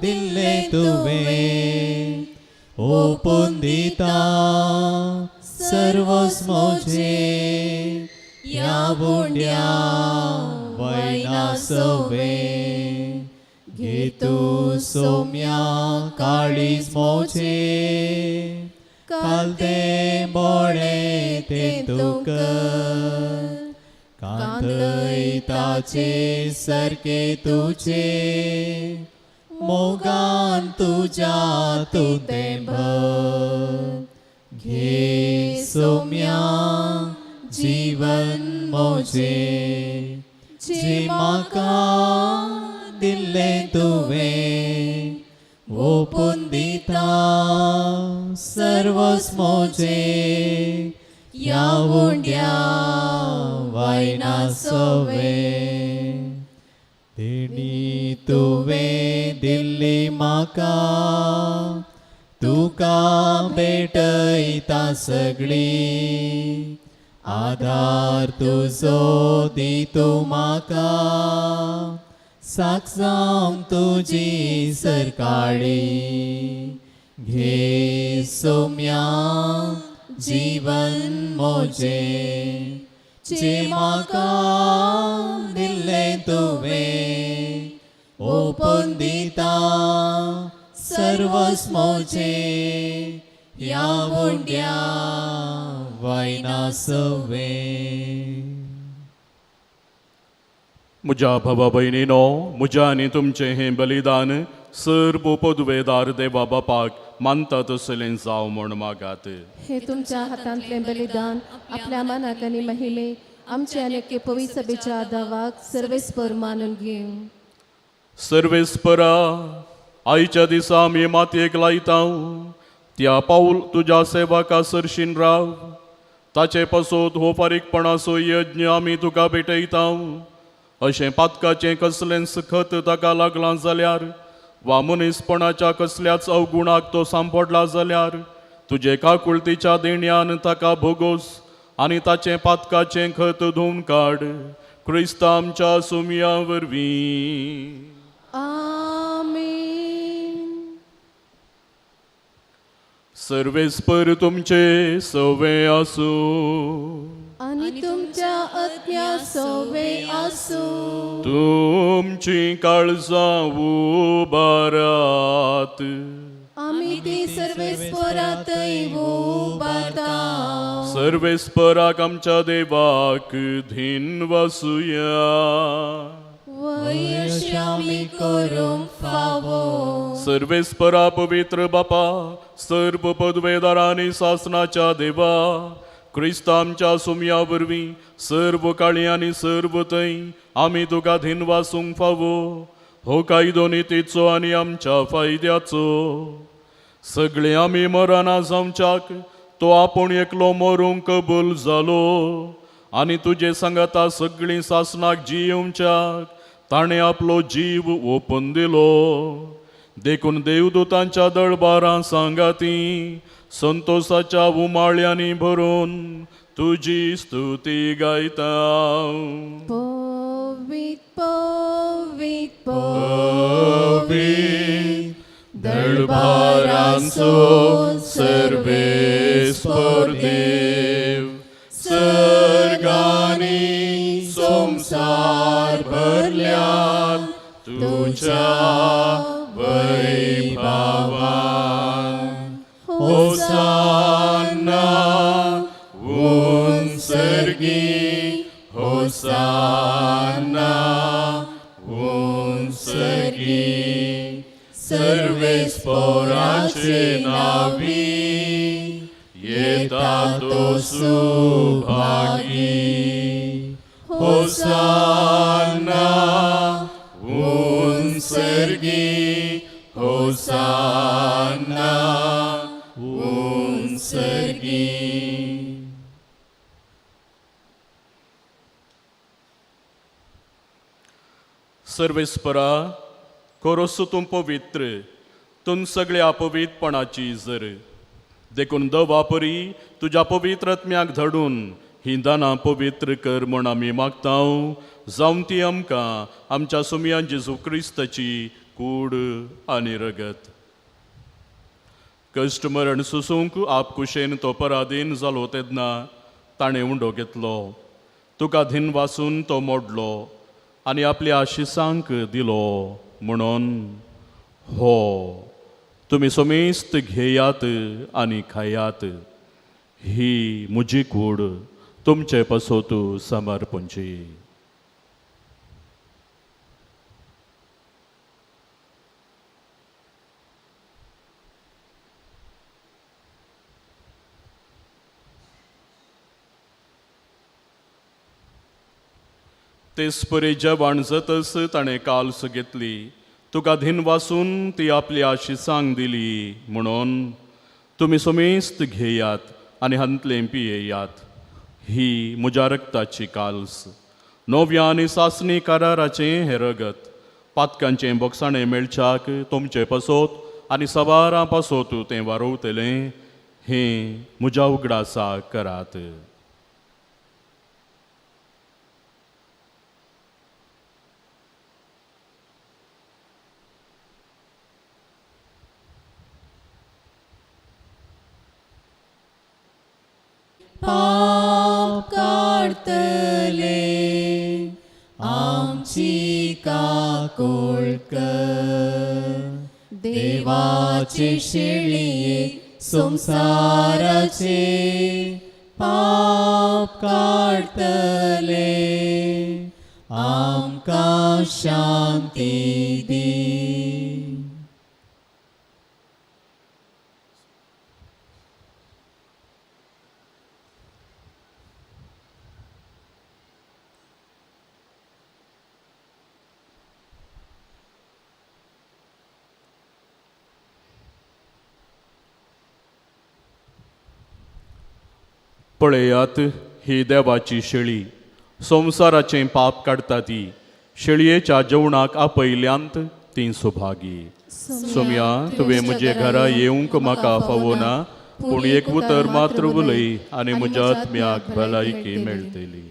दिले तुवें ओपून दिता सर्वच मोजे या बुंड्या वैना सवे घे तू सोम्या काळीज मोजे कालते बोळे ते तुक कांतय ताचे सारखे तुझे मोगान तुझ्या तू ते भर घे सोम्या जीवन मोजे जे म्हाका दिल्ले तुवें ओपून दिता सर्वच मोजे या उंड्या वायना सवे तेणी तुवें दिल्ली म्हाका तुका भेटयता सगळी आधार तुजो दितू म्हाका साक्षाम तुजी सरकाळी घे सोम्या जीवन मोजे जे म्हाका दिल्ले तुवें ओपून दिता सर्वच मोजे या उंड्या वायना सवे म्हज्या भावा भयणीनो म्हज्या आनी तुमचें हें बलिदान सर्व पदवेदार देवा बापाक मानता तसलें जावं म्हूण मागात. हे तुमच्या हातांतलें बलिदान आपल्या मनाक आनी महिमे आमचे आनी पवित्र सभेच्या आदावाक सर्वेस्पर मानून घेवं. सर्वेस्परा आयच्या दिसा आमी मातयेक लायता त्या पाऊल तुज्या सेवका सरशीन राव ताचे पासत हो फारीकपणाचो यज्ञ आमी तुका भेटयता. अशें पातकाचें कसलेंच खत ताका लागलां जाल्यार वा मनीसपणाच्या कसल्याच अवगुणाक तो सांपडला जाल्यार तुजे काकुळतीच्या देण्यान ताका भोगोस आनी ताचें पातकाचें खत धुवन काड क्रिस्ता आमच्या सुमया वरवीं. आमीन. सर्वेस्पर तुमचे सवे आसूं आनी तुमच्या आज्ञा सवे आसूं. तुमची काळजां उबारात. आमी ती सर्वेस्परातय उबारता. सर्वेस्पराक आमच्या देवाक धीन वासुया. वयश आमी करूंक फावो. सर्वेस्परा पवित्र बापा सर्व पदवेदारांनी शासनाच्या देवा क्रिस्ता आमच्या सुमया वरवीं सर्व काळी आनी सर्व थंय आमी तुका धीन वासूंक फावो. हो कायदो नितीचो आनी आमच्या फायद्याचो. सगळे आमी मरना जावच्याक तो आपूण एकलो मरूंक कबूल जालो आनी तुजे सांगाता सगळीं शासनाक जियोवच्याक ताणें आपलो जीव ओपून दिलो. देखून देवदूतांच्या दळबारां सांगाती संतोषाच्या उमाळ्यांनी भरून तुजी स्तुती गायता. पवित पवित पवित दळबारांचो सर्वेस्पर देव सर्गानी संसार भरल्यान तुझ्या वैभवान. होसाना उंच सर्गी होसाना उंच सर्गी सर्वेस्पराचे नावी येता तो सुभागी. होसाना उंच सर्गी होसाना उंच सर्गी. सर्वेस्परा कोरोस तूं पवित्र तूं सगळ्या अपवित्रपणाची जर देखून दवापरी तुज्या पवित्रत्म्याक धडून ही दानां पवित्र कर म्हूण आमी मागता. जावन ती आमकां आमच्या सुमयान जेजू क्रिस्ताची कूड आनी रगत. कश्ट मरण सुसूंक आपकुशेन तो पराधीन जालो तेन्ना ताणें उंडो घेतलो. तुका धीन वासून तो मोडलो आनी आपल्या आशिसांक दिलो म्हणून हो तुमी सोमेस्त घेयात आनी खायात. ही म्हजी कूड तुमचे पसोत समर्पणची. तेच परे जेवण जातस ताणें काल्स घेतली. तुका धीन वासून ती आपल्या आशिसांक दिली म्हणून तुमी सोमेस्त घेयात आनी हंतलें पियेयात. ही म्हज्या रक्ताची काल्स, नव्या आनी सासणी कराराचें हें रगत. पातकांचें बोगसाणें मेळच्याक तुमचें पसोत आनी सवारां पासोत तें वारोवतलें. हें म्हज्या उगडासाक करात. पाप काढतले आमची काकूळ कर. देवाचे शेळये संसाराचे पाप काढतले आमकां शांती दी. पळयात ही देवाची शेळी, संवसाराचें पाप काडटा ती. शेळयेच्या जेवणाक आपयल्यांत ती सुभागी. सोम्या तुवें म्हजे घरा येवंक म्हाका फावोना, पूण एक उतर मात्र उलय आनी म्हज्या आत्म्याक भलायकी मेळटली.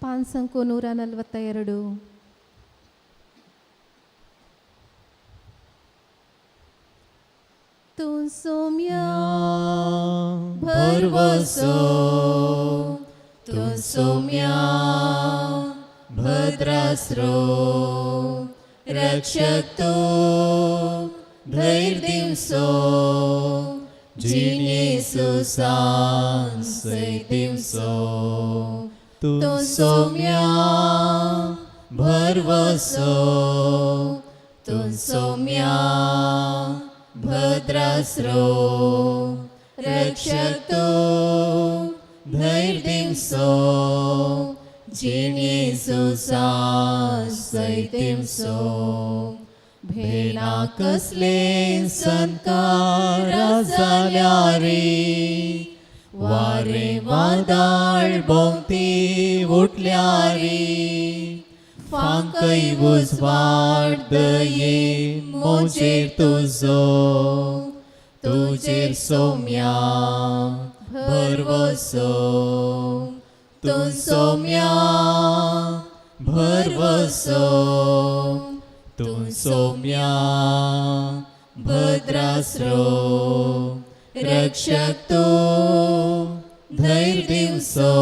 ಪಾನ್ಸಂಕು 142. तू सोम्या भरवसो तू सोम्या भद्रास्रो रक्षक तू धैर्य दिवसो जीण येसू सांसय दिवसो. तू सोम्या भरवसो तू सोम्या भद्रास्रो रक्षक तू धैर्य दिवसो जीण येसू सांसय दिवसो. भेना कसले संस्कार जाल्या रे वारे वादळ भोंवती उठल्या रे. फांकय उजवाड दये मोजेर तुजो तुजेर सोम्या भरवसो. तू सोम्या भरवसो तू सोम्या भद्रास्रो रक्षक तू धैर्य दिवसो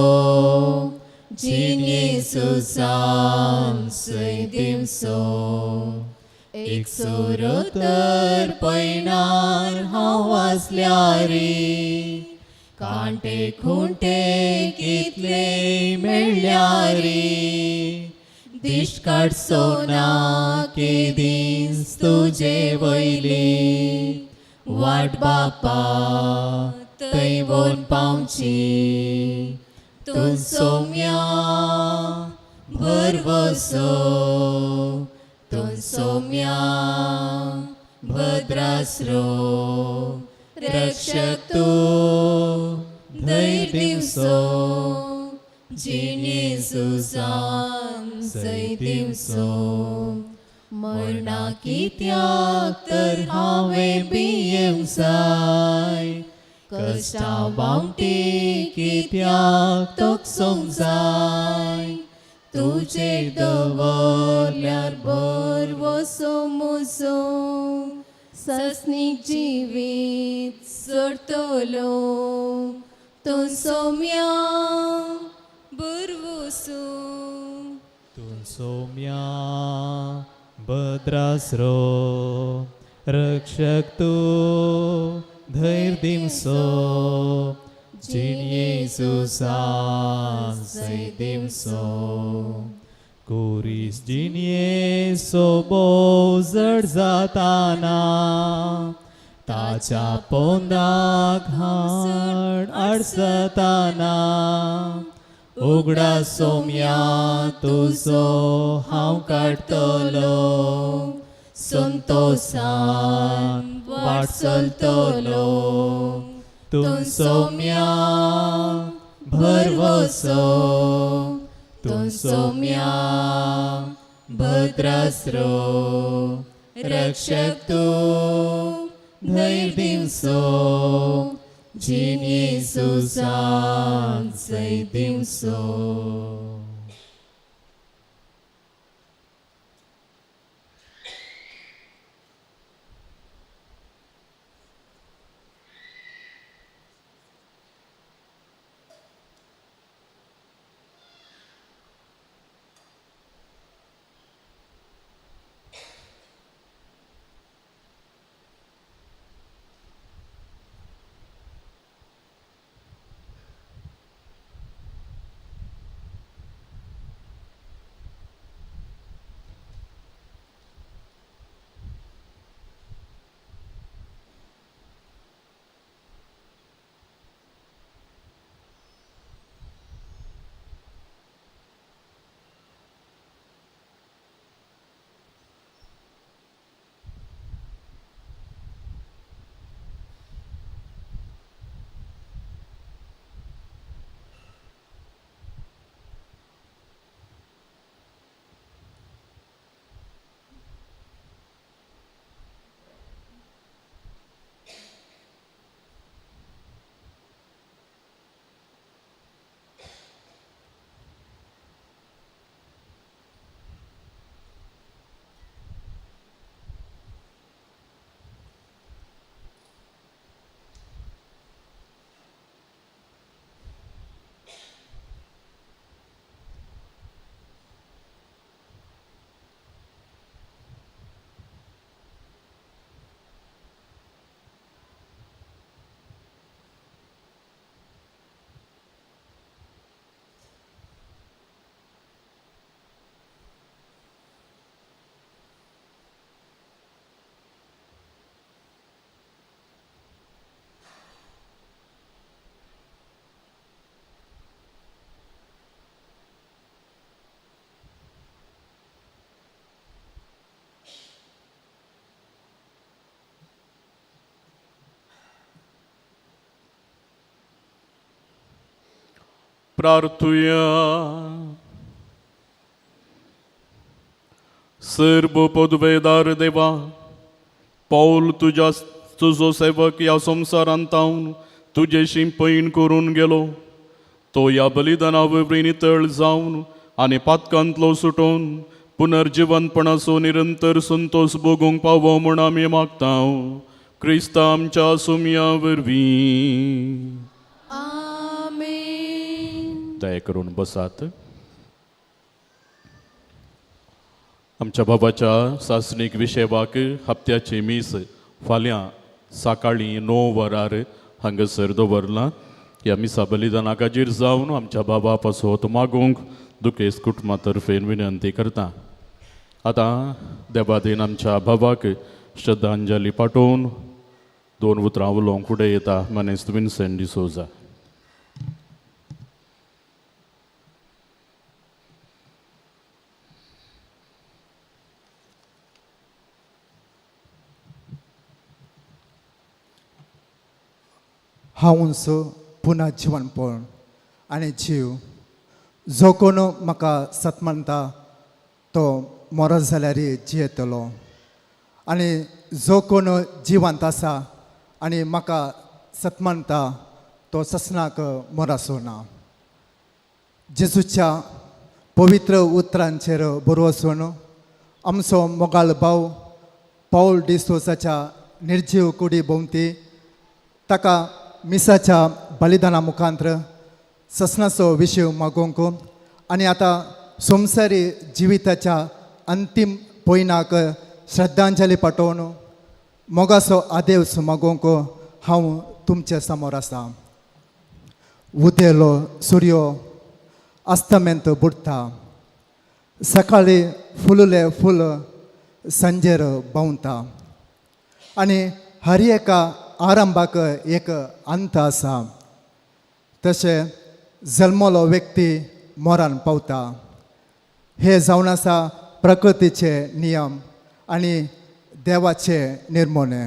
जीण येसू सांसय दिवसो. एक सोरो तर पैनार हांव वाचल्या रे कांटे खुंटे कितले मेळ्ळ्या रे. दिश्ट काडचो ना केदीस तुजे वयली वाट बापा थंय वोन पावची. तू सोम्या भरवसो तू सोम्या भद्रास्रो रक्षक तू धैर्य दिवसो जीन येसूसान सैदिवसो मरणा कित्याक तर हांवें बियेवसाय कश्टा बावटी कित्याक तोखसोंक जाय तुजेर दवरल्यार बरवसो मुजो सस्नीक जिवीत सोडटलो तूं सौम्या बरवसो तूं सौम्या भद्रासरो रक्षक तूं धैर्य दिवसो जीन येसूसान सैदिवसो कुरीस जीन येसो बोव जड जाताना ताच्या पोंदाक हाड आडसताना उगडा सौम्या तुजो हांव काडटलो संतोषान वाट चलतलो तूं सौम्या भरवसो तूं सौम्या भद्रासरो रक्षक तूं धैर्य दिवसो जीन येसूसान सैदिवसो प्रार्थुया सर्व पदवेदार देवा पौल तुझो सेवक या संवसारांत हांव तुजेशी पैन करून गेलो तो या बलिदाना वरवीं नितळ जावन आनी पातकांतलो सुटोवन पुनर्जिवंतपणाचो निरंतर संतोष भोगूंक पावो म्हूण आमी मागता क्रिस्ता आमच्या सुमया वरवीं दया करून बसात. आमच्या बाबाच्या सासणीक विशेवाक हप्त्याची मीस फाल्यां सकाळीं 9 वरार हांगासर दवरलां. ह्या मिसा बलिदानाक हाजीर जावन आमच्या बाबा पासत मागूंक दुखेस्त कुटुंबा तर्फेन विनंती करता. आतां देवादीन आमच्या बाबाक श्रद्धांजली पाठोवन 2 उतरां उलोवंक फुडें येता मनेस्त विन्सेंट डिसोजा. हांवूंच पुन्हा जिवनपण आनी जीव जो कोण म्हाका सतमंता तो मरत जाल्यार जियेतलो आनी जो कोण जिवंत आसा आनी म्हाका सतमंता तो ससनाक मोरासो ना. जेजूच्या पवित्र उतरांचेर बरोवसून आमचो मोगाळ भाव पौल डिसोसाच्या निर्जीव कुडी भोंवती ताका मिसाच्या बलिदाना मुखांतर ससनाचो विशय मागोवंक आनी आतां संवसारी जिविताच्या अंतीम पयनाक श्रद्धांजली पाठोवन मोगाचो आदेवस मागोवंक हांव तुमचे समोर आसा. उदेलो सूर्यो अस्तमेंत बुडटा, सकाळी फुलले फूल संजेर भोंवता आनी हर एका आरंभाक एक अंत आसा. तशें जल्मलो व्यक्ती मोरान पावता. हे जावन आसा प्रकृतीचे नियम आनी देवाचे निर्मणे.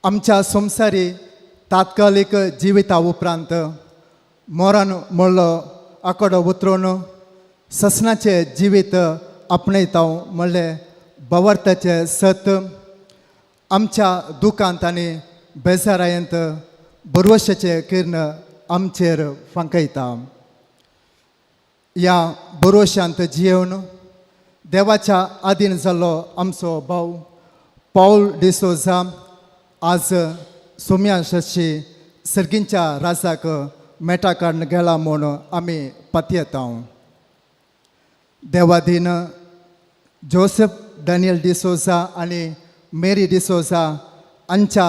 आमच्या संवसारी तात्कालीक जिविता उपरांत मोरान म्हणलो आंकडो उतरून ससनाचे जिवीत आपणयता म्हणलें बवर्ताचें सत आमच्या दुखांत आनी बेजारायेंत बरवशेचे किर्ण आमचेर फांकयता. ह्या बरवशांत जियेवन देवाच्या आधीन जाल्लो आमचो भाव पौल डिसोजा आज सोम्या शशी सर्गींच्या राजाक मेटा काडून गेला म्हूण आमी पातयेता. देवाधीन जोसेफ डॅनियल डिसोजा आनी मेरी डिसोजा हांच्या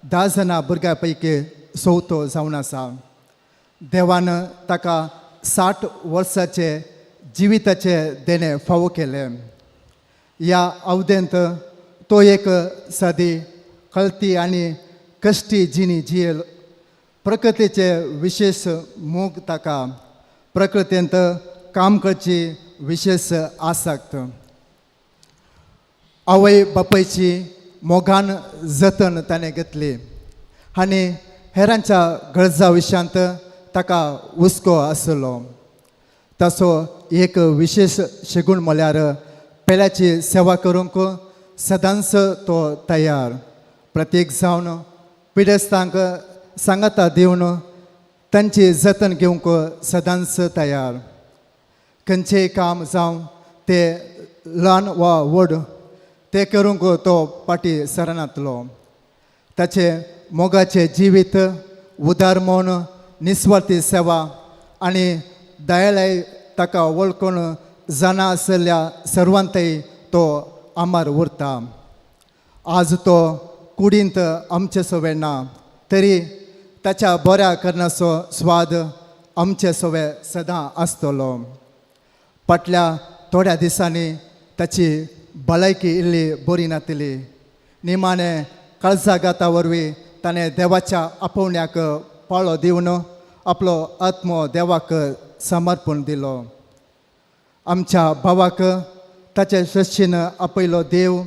10 जाणां भुरग्यां पैकी चवथो जावन आसा. देवान ताका 60 वर्साचे जिविताचे देणे फावो केले. ह्या अवधेंत तो एक सादी कळती आनी कश्टी जिणी जियेल. प्रकृतीचे विशेष मोग ताका, प्रकृतींत काम करची विशेष आसक्त. आवय बापायची मोगान जतन ताणें घेतली आनी हेरांच्या गरजा विशयांत ताका हुस्को आसलो. ताचो एक विशेष शेगूण म्हळ्यार पेल्याची सेवा करूंक सदांच तो तयार. प्रत्येक जावन पिडेस्तांक सांगाता दिवन तांची जतन घेवंक सदांच तयार. खंयचेंय काम जावं तें ल्हान वा व्हड तें करूंक तो फाटी सरनातलो. ताचे मोगाचें जिवीत उदार मौन निस्वार्थी सेवा आनी दयाळाय ताका वळखून जाणा आसल्या सर्वांतय तो आमार उरता. आज तो कुडींत आमचे सोवे ना तरी ताच्या बऱ्या करण्याचो स्वाद आमचे सोवे सदां आसतलो. फाटल्या थोड्या दिसांनी ताची भलायकी इल्ली बरी नातली. निमाणें काळजागाता वरवीं ताणें देवाच्या आपोवण्याक पाळो दिवन आपलो आत्मो देवाक समर्पण दिलो. आमच्या भावाक ताचे श्रेश्ठीन आपयलो देव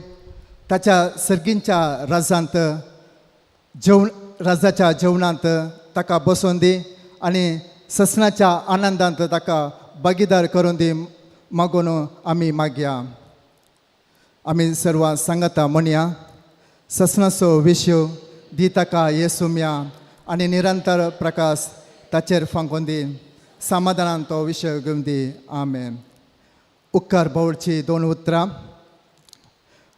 ताच्या सर्गींच्या राजांत राजाच्या जेवणांत ताका बसोवन दी आनी ससनाच्या आनंदांत ताका भागीदार करून दी मागून आमी मागया. आमी सर्व सांगता म्हणया ससनाचो विशय दी ताका येसुम्या आनी निरंतर प्रकाश ताचेर फांकून दी. समाधानान तो विशय घेवन दी. आमेन. उपकार भावडची 2 उतरां.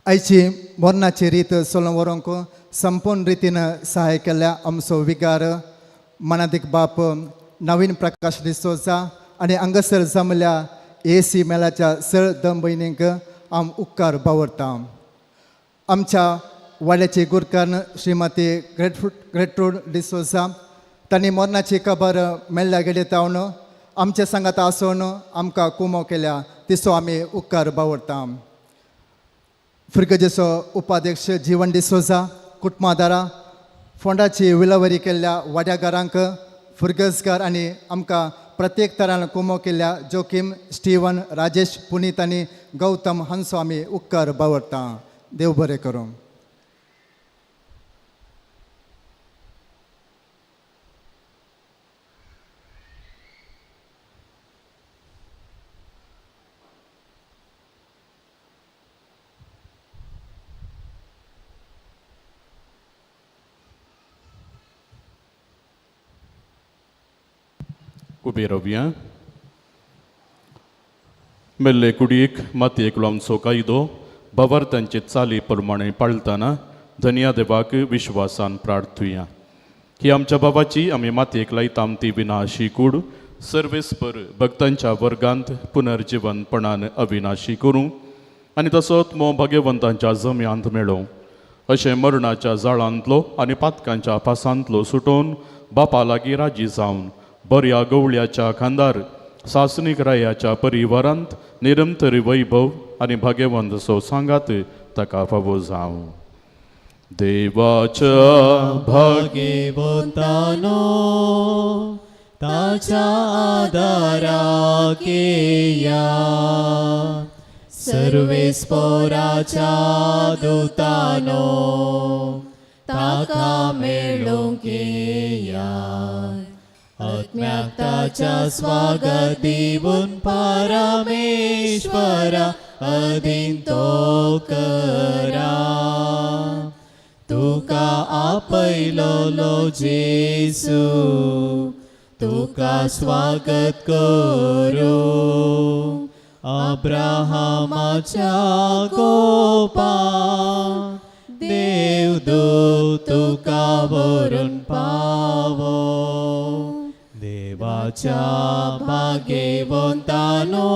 आयची मरणाची रीत चलोवन व्हरूंक संपूर्ण रितीन सहाय केल्या आमचो विगार मनादीक बाप नवीन प्रकाश डिसोजा आनी हांगासर जमल्या AC मेलाच्या सर दम भयणींक हांव उपकार बावरतां. आमच्या वाड्याची गुरकान श्रीमती ग्रेट्रूड डिसोजा तांणी मरणाची खबर मेल्ल्या गेडेतावन आमचे सांगात आसून आमकां कुमो केल्या तिसो आमी उपकार बावरतां. फ्रिगजेचो उपाध्यक्ष जीवन डिसोजा कुटुंबादारा फोंडाची विलावरी केल्ल्या वाड्यागारांक फुर्गसकार आनी आमकां प्रत्येक तरान कुमो केल्ल्या जोकीम स्टीवन राजेश पुनीत आनी गौतम हांचो आमी उपकार बावरतां. देव बरें करूं. उबे रावया. मेल्ले कुडीक मातयेक लावचो कायदो भावार्थांचे चाली प्रमाणे पाळतना धन्या देवाक विश्वासान प्रार्थुया की आमच्या बाबाची आमी मातयेक लायताम ती विनाशी कूड सर्वेस्पर भक्तांच्या वर्गांत पुनर्जिवनपणान अविनाशी करूं आनी तसोच भाग्यवंतांच्या जम्यांत मेळोवं अशें मरणाच्या जाळांतलो आनी पातकांच्या पासांतलो सुटोवन बापा लागीं राजी जावन बऱ्या गवळ्याच्या खांदार सासणीक रायाच्या परिवारांत निरंतर वैभव आनी भाग्यवंत सो सांगात ताका फावो जावं. देवाच्या भाग्यवंतानो ताच्या आदाराक येया, सर्वेस्पराच्या दुतानो ताका मेळोवंक येया. आत्म्याक ताच्या स्वागत दिवून परमेश्वरा अधीन तो करा. तुका आपयलोलो जेसू तुका स्वागत करू. अब्राहमाच्या कोपा देवदूत तुका व्हरून पावो. देवाच्या भाग्यवंतानो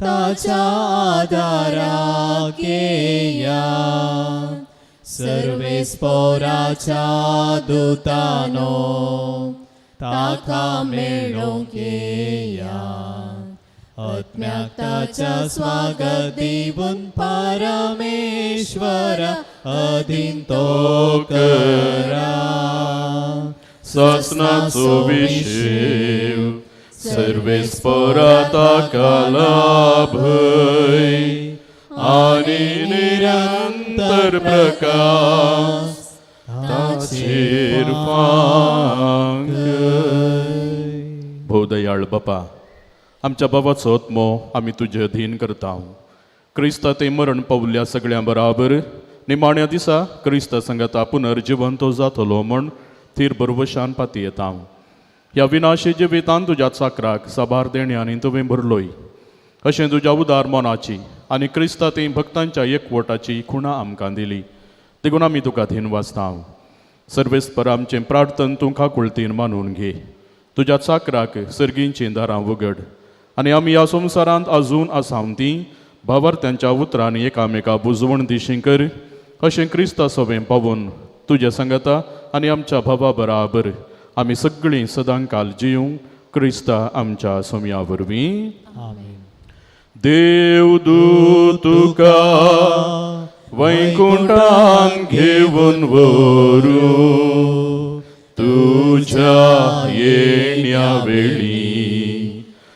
ताच्या आदाराक येया, सर्वेस्पराच्या दुतानो ताका मेळोवंक येया. आत्म्याक ताच्या स्वागत दिवून परमेश्वरा अधीन तो करा. सासनाचो विशेव सर्वेस्परा ताका लाभय आनी निरंतर प्रकाश ताचेर पांगय. भोदयाळ बापा, आमच्या बाबाचो आत्मो आमी तुजे अधीन करता. क्रिस्ता ते मरण पावल्या सगळ्यां बराबर निमाण्या दिसा क्रिस्ता संगता पुनर्जिवंत जातलो म्हण थीर बरवशान पाती येता. ह्या विनाशी जिवितान तुज्या चाकराक साबार देण्यानी तुवें भरलोय अशें तुज्या उदार मोनाची आनी क्रिस्ता ते भक्तांच्या एकवटाची खुणा आमकां दिली. देखून आमी तुका धीन वाचता. सर्वेस्पर आमचें प्रार्थन तूं खाकुळतीन मानून घे. तुज्या चाकराक सर्गींचीं दारां उगड आनी आमी ह्या संवसारांत आजून आसाम तीं भावार्थ्यांच्या उतरांनी एकामेका बुजवण दिशीं कर अशें क्रिस्ता सवें पावून तुज्या संगता आनी आमच्या भावा बराबर आमी सगळीं सदांकाल जियूंक क्रिस्ता आमच्या सोम्या वरवीं. देवदूत तुका वैकुंठान घेवन व्हरू. तुज्या येण्या वेळी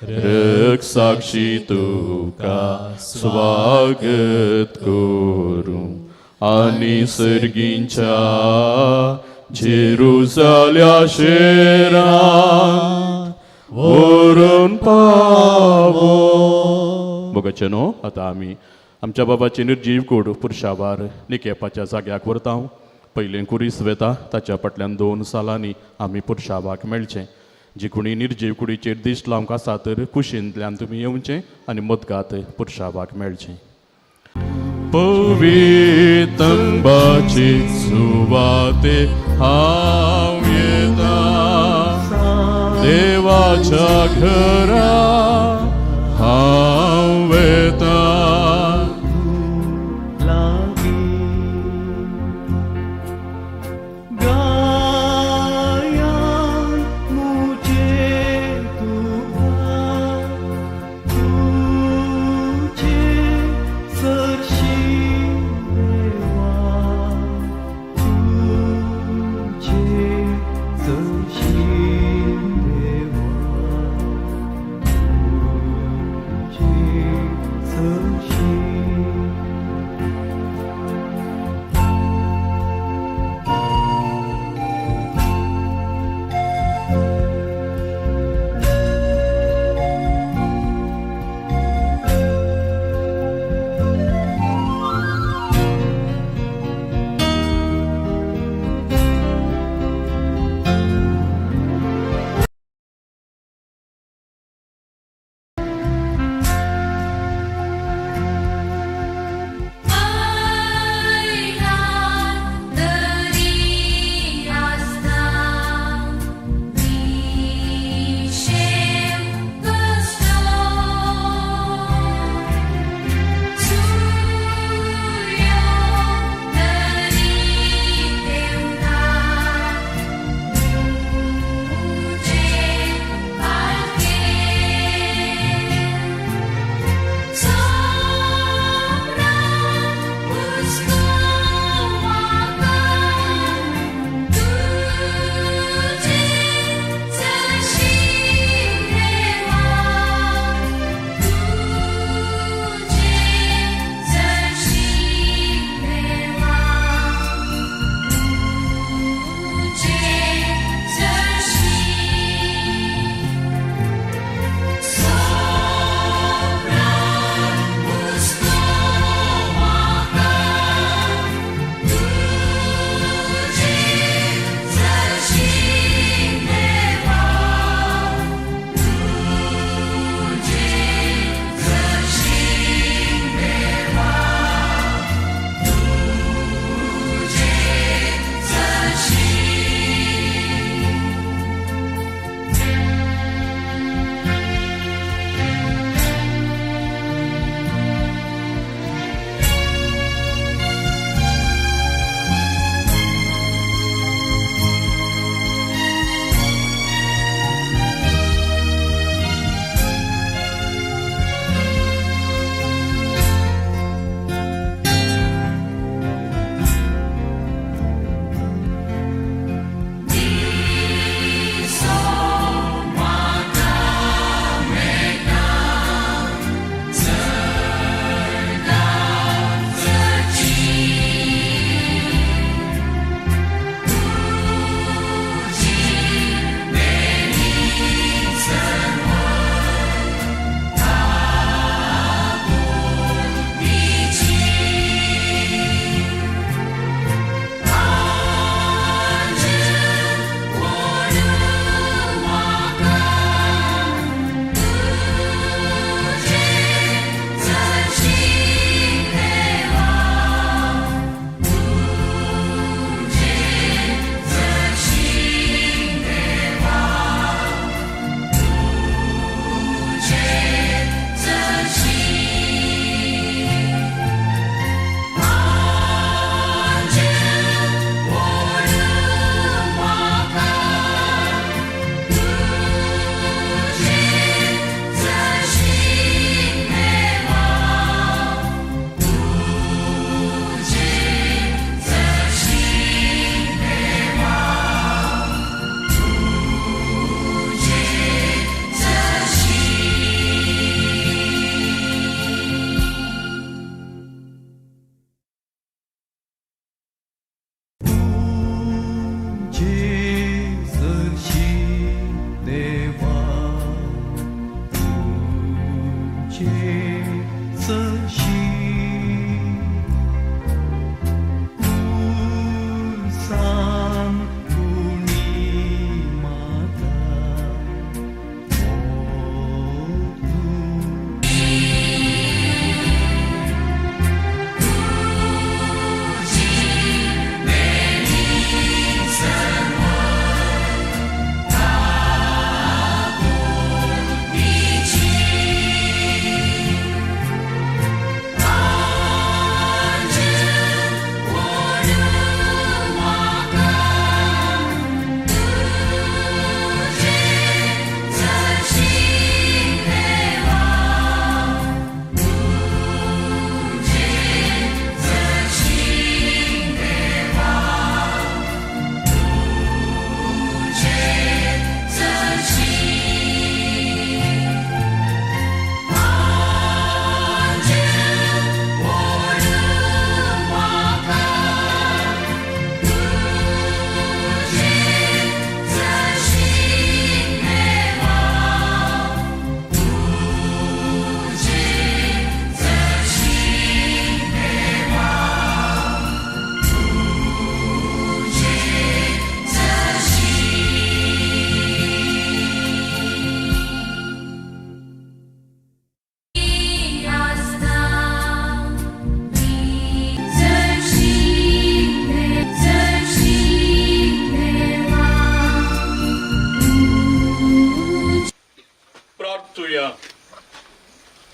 रक्षसाक्षी तुका स्वागत करूं आनी सर्गींच्या जेरुसाल्या शेरान व्हरून पावो. मोगाचेनो आतां आमी आमच्या बाबाची निर्जीव कूड पुरुशावार निकेपाच्या जाग्याक व्हरता. पयलें कुरीस वेता ताच्या फाटल्यान 2 सालांनी आमी पुरुशावाक मेळचें. जी कोणी निर्जीव कुडीचेर दिश्ट लावंक आसा तर कुशींतल्यान तुमी येवचें आनी मदगात पुरुशावाक मेळचें. पवित्रंबाची सुवाते हांव येता, देवाच्या घरा हांव वेता.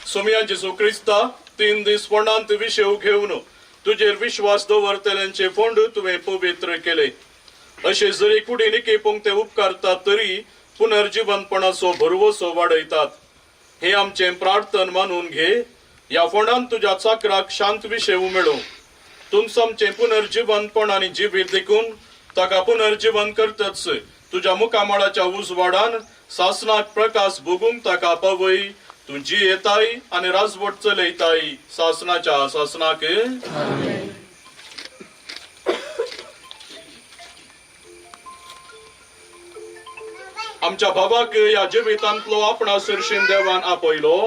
सोमिया जेसू क्रिस्ता 3 दीस फोंडांत विशेव घेवन तुजेर विश्वास दवरतल्यांचे फोंड तुवें पवित्र केले. अशे जरी कुडीन एके पंक्ते उपकारतात तरी पुनर्जीवनपणाचो भरवसो वाडयतात. हे आमचे प्रार्थन मानून घे. या फोंडांत तुज्या चाकराक शांत विशेव मेळो. तुमचं आमचे पुनर्जीवनपण आनी जिवीत देखून ताका पुनर्जीवन करतच तुज्या मुखामळाच्या उजवाडान सासनाक प्रकाश भोगूंक ताका पावय. तुझी येताय आनी राजवट चलयताय सासनाच्या सासनाक. आमच्या भावाक या जिवितांतलो आपणा सरशीन देवान आपयलो.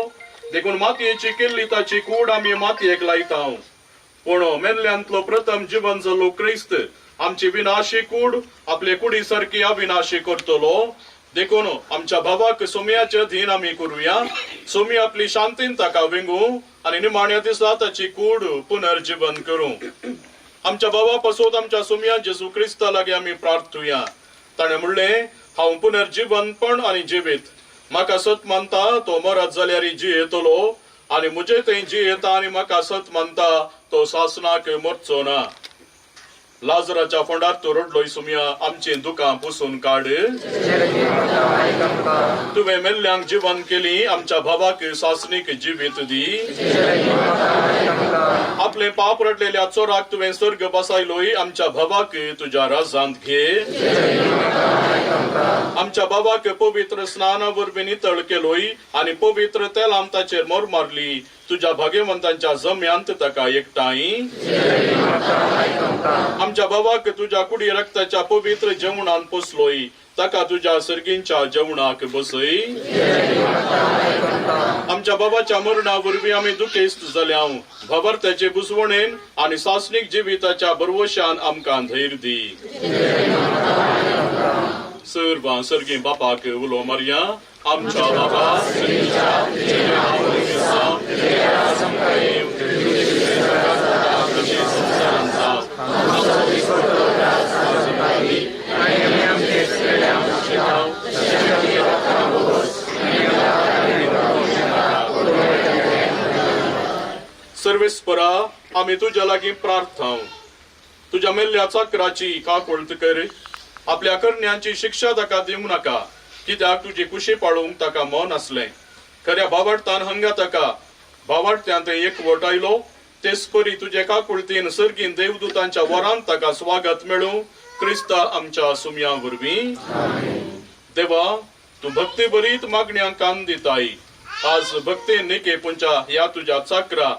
देखून मातयेची केल्ली ताची कूड आमी मातयेक लायता. पूण मेल्ल्यांतलो प्रथम जीवन जालो क्रिस्त आमची विनाशी कूड आपले कुडी सारखी अविनाशी करतलो. देखून आमच्या भावाक सोमयाचे अधीन आमी करूया. सोमी आपली शांतीन ताका विंगू आनी निमाण्या दिसा ताची कूड पुनर्जीवन करूं. आमच्या भावा पासून आमच्या सोमया जेजू क्रिस्ता लागीं आमी प्रार्थुया. ताणें म्हणलें, हांव पुनर्जीवनपण आनी जिवीत. म्हाका सत मानता तो मरत जाल्यार जी येतलो आनी म्हजे थंय जी येता आनी म्हाका सत मानता तो सासनाक मरचो ना. लाजराच्या फोंडार तो रडलोय सोमया आमची दुकां पुसून काड. तुवें मेल्ल्यांक जीवन केली आमच्या भावाक सासनीक जिवीत दी. आपले पाप रडलेल्या चोराक तुवें सर्ग बसायलोय आमच्या भावाक तुज्या राजांत घे. आमच्या भावाक पवित्र स्नाना वरवीं नितळ केलोय आनी पवित्र तेलान ताचेर मोर मारली. तुज्या भाग्यवंतांच्या जम्यांत ताका एकठांय. आमच्या भावाक तुज्या कुडी रक्ताच्या पवित्र जेवणान पोसलोय. ताका तुज्या सर्गींच्या जेवणाक बसय. आमच्या बाबाच्या मरणा वरवीं आमी दुखेस्त जाल्या. भावार्थ्याचे बुजवणेन आनी सासनीक जिविताच्या बरवशान आमकां धैर्य दी. सर्वां सर्गी बापाक उलो मारया. आमच्या बाबा सर्वेस्परा आमी तुज्या लागीं प्रार्थना. तुज्या मेल्ल्या चाकराची काकूळट कर. आपल्या करण्यांची शिक्षा ताका दिवं नाका, कित्याक तुजी कुशी पाळूंक ताका मन आसलें. खऱ्या भावार्थान हंगा ताका भावार्थ्यांत एकवट आयलो. तेच परी तुजे काकुळतीन सर्गीन देवदूतांच्या वरान ताका स्वागत मेळूं. क्रिस्ता आमच्या सुमया वरवीं. देवा, तू भक्ती बरीत मागण्यांक कान दिताय. आज भक्ती निके पुंच्या ह्या तुज्या चाकरा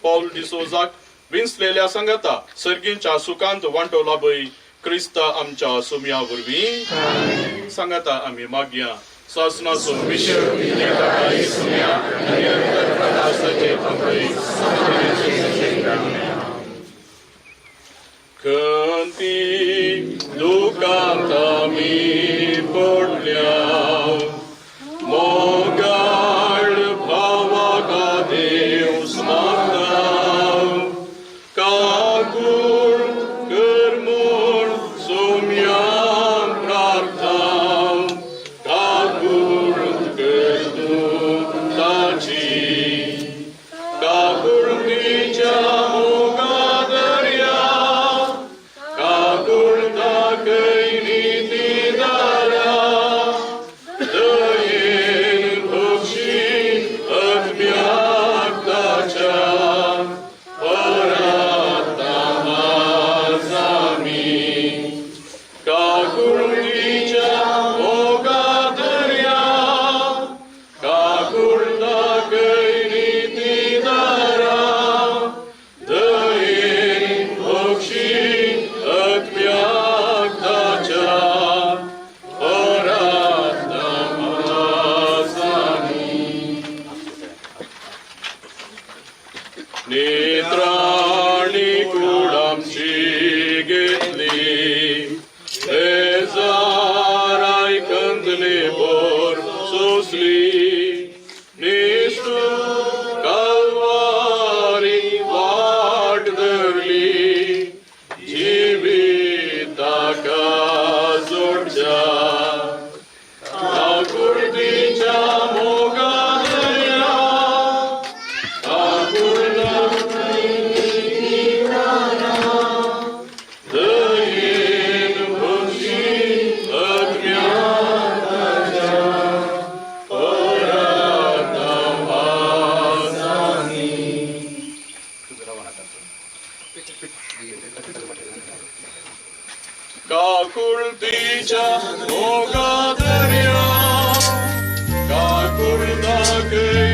पौल डिसोजाक विंचलेल्या संगता सर्गींच्या सुखांत वांटो लाभय. क्रिस्ता आमच्या सुमया वरवीं. सांगता आमी मागया. सासनाचो विशय खंती दुखांत आमी पडल्या. मोगाळ भावाका देव स्मारता. काकूळ कर म्हूण सोमया प्रार्थना. नेत्राणी कुडामची घेतली. बेजाराय कंदले बोर सोसली. निष्ठू कल्वारी वाट धरली. जिवी काकुळतीच्या मोगादर्या काकुळदाके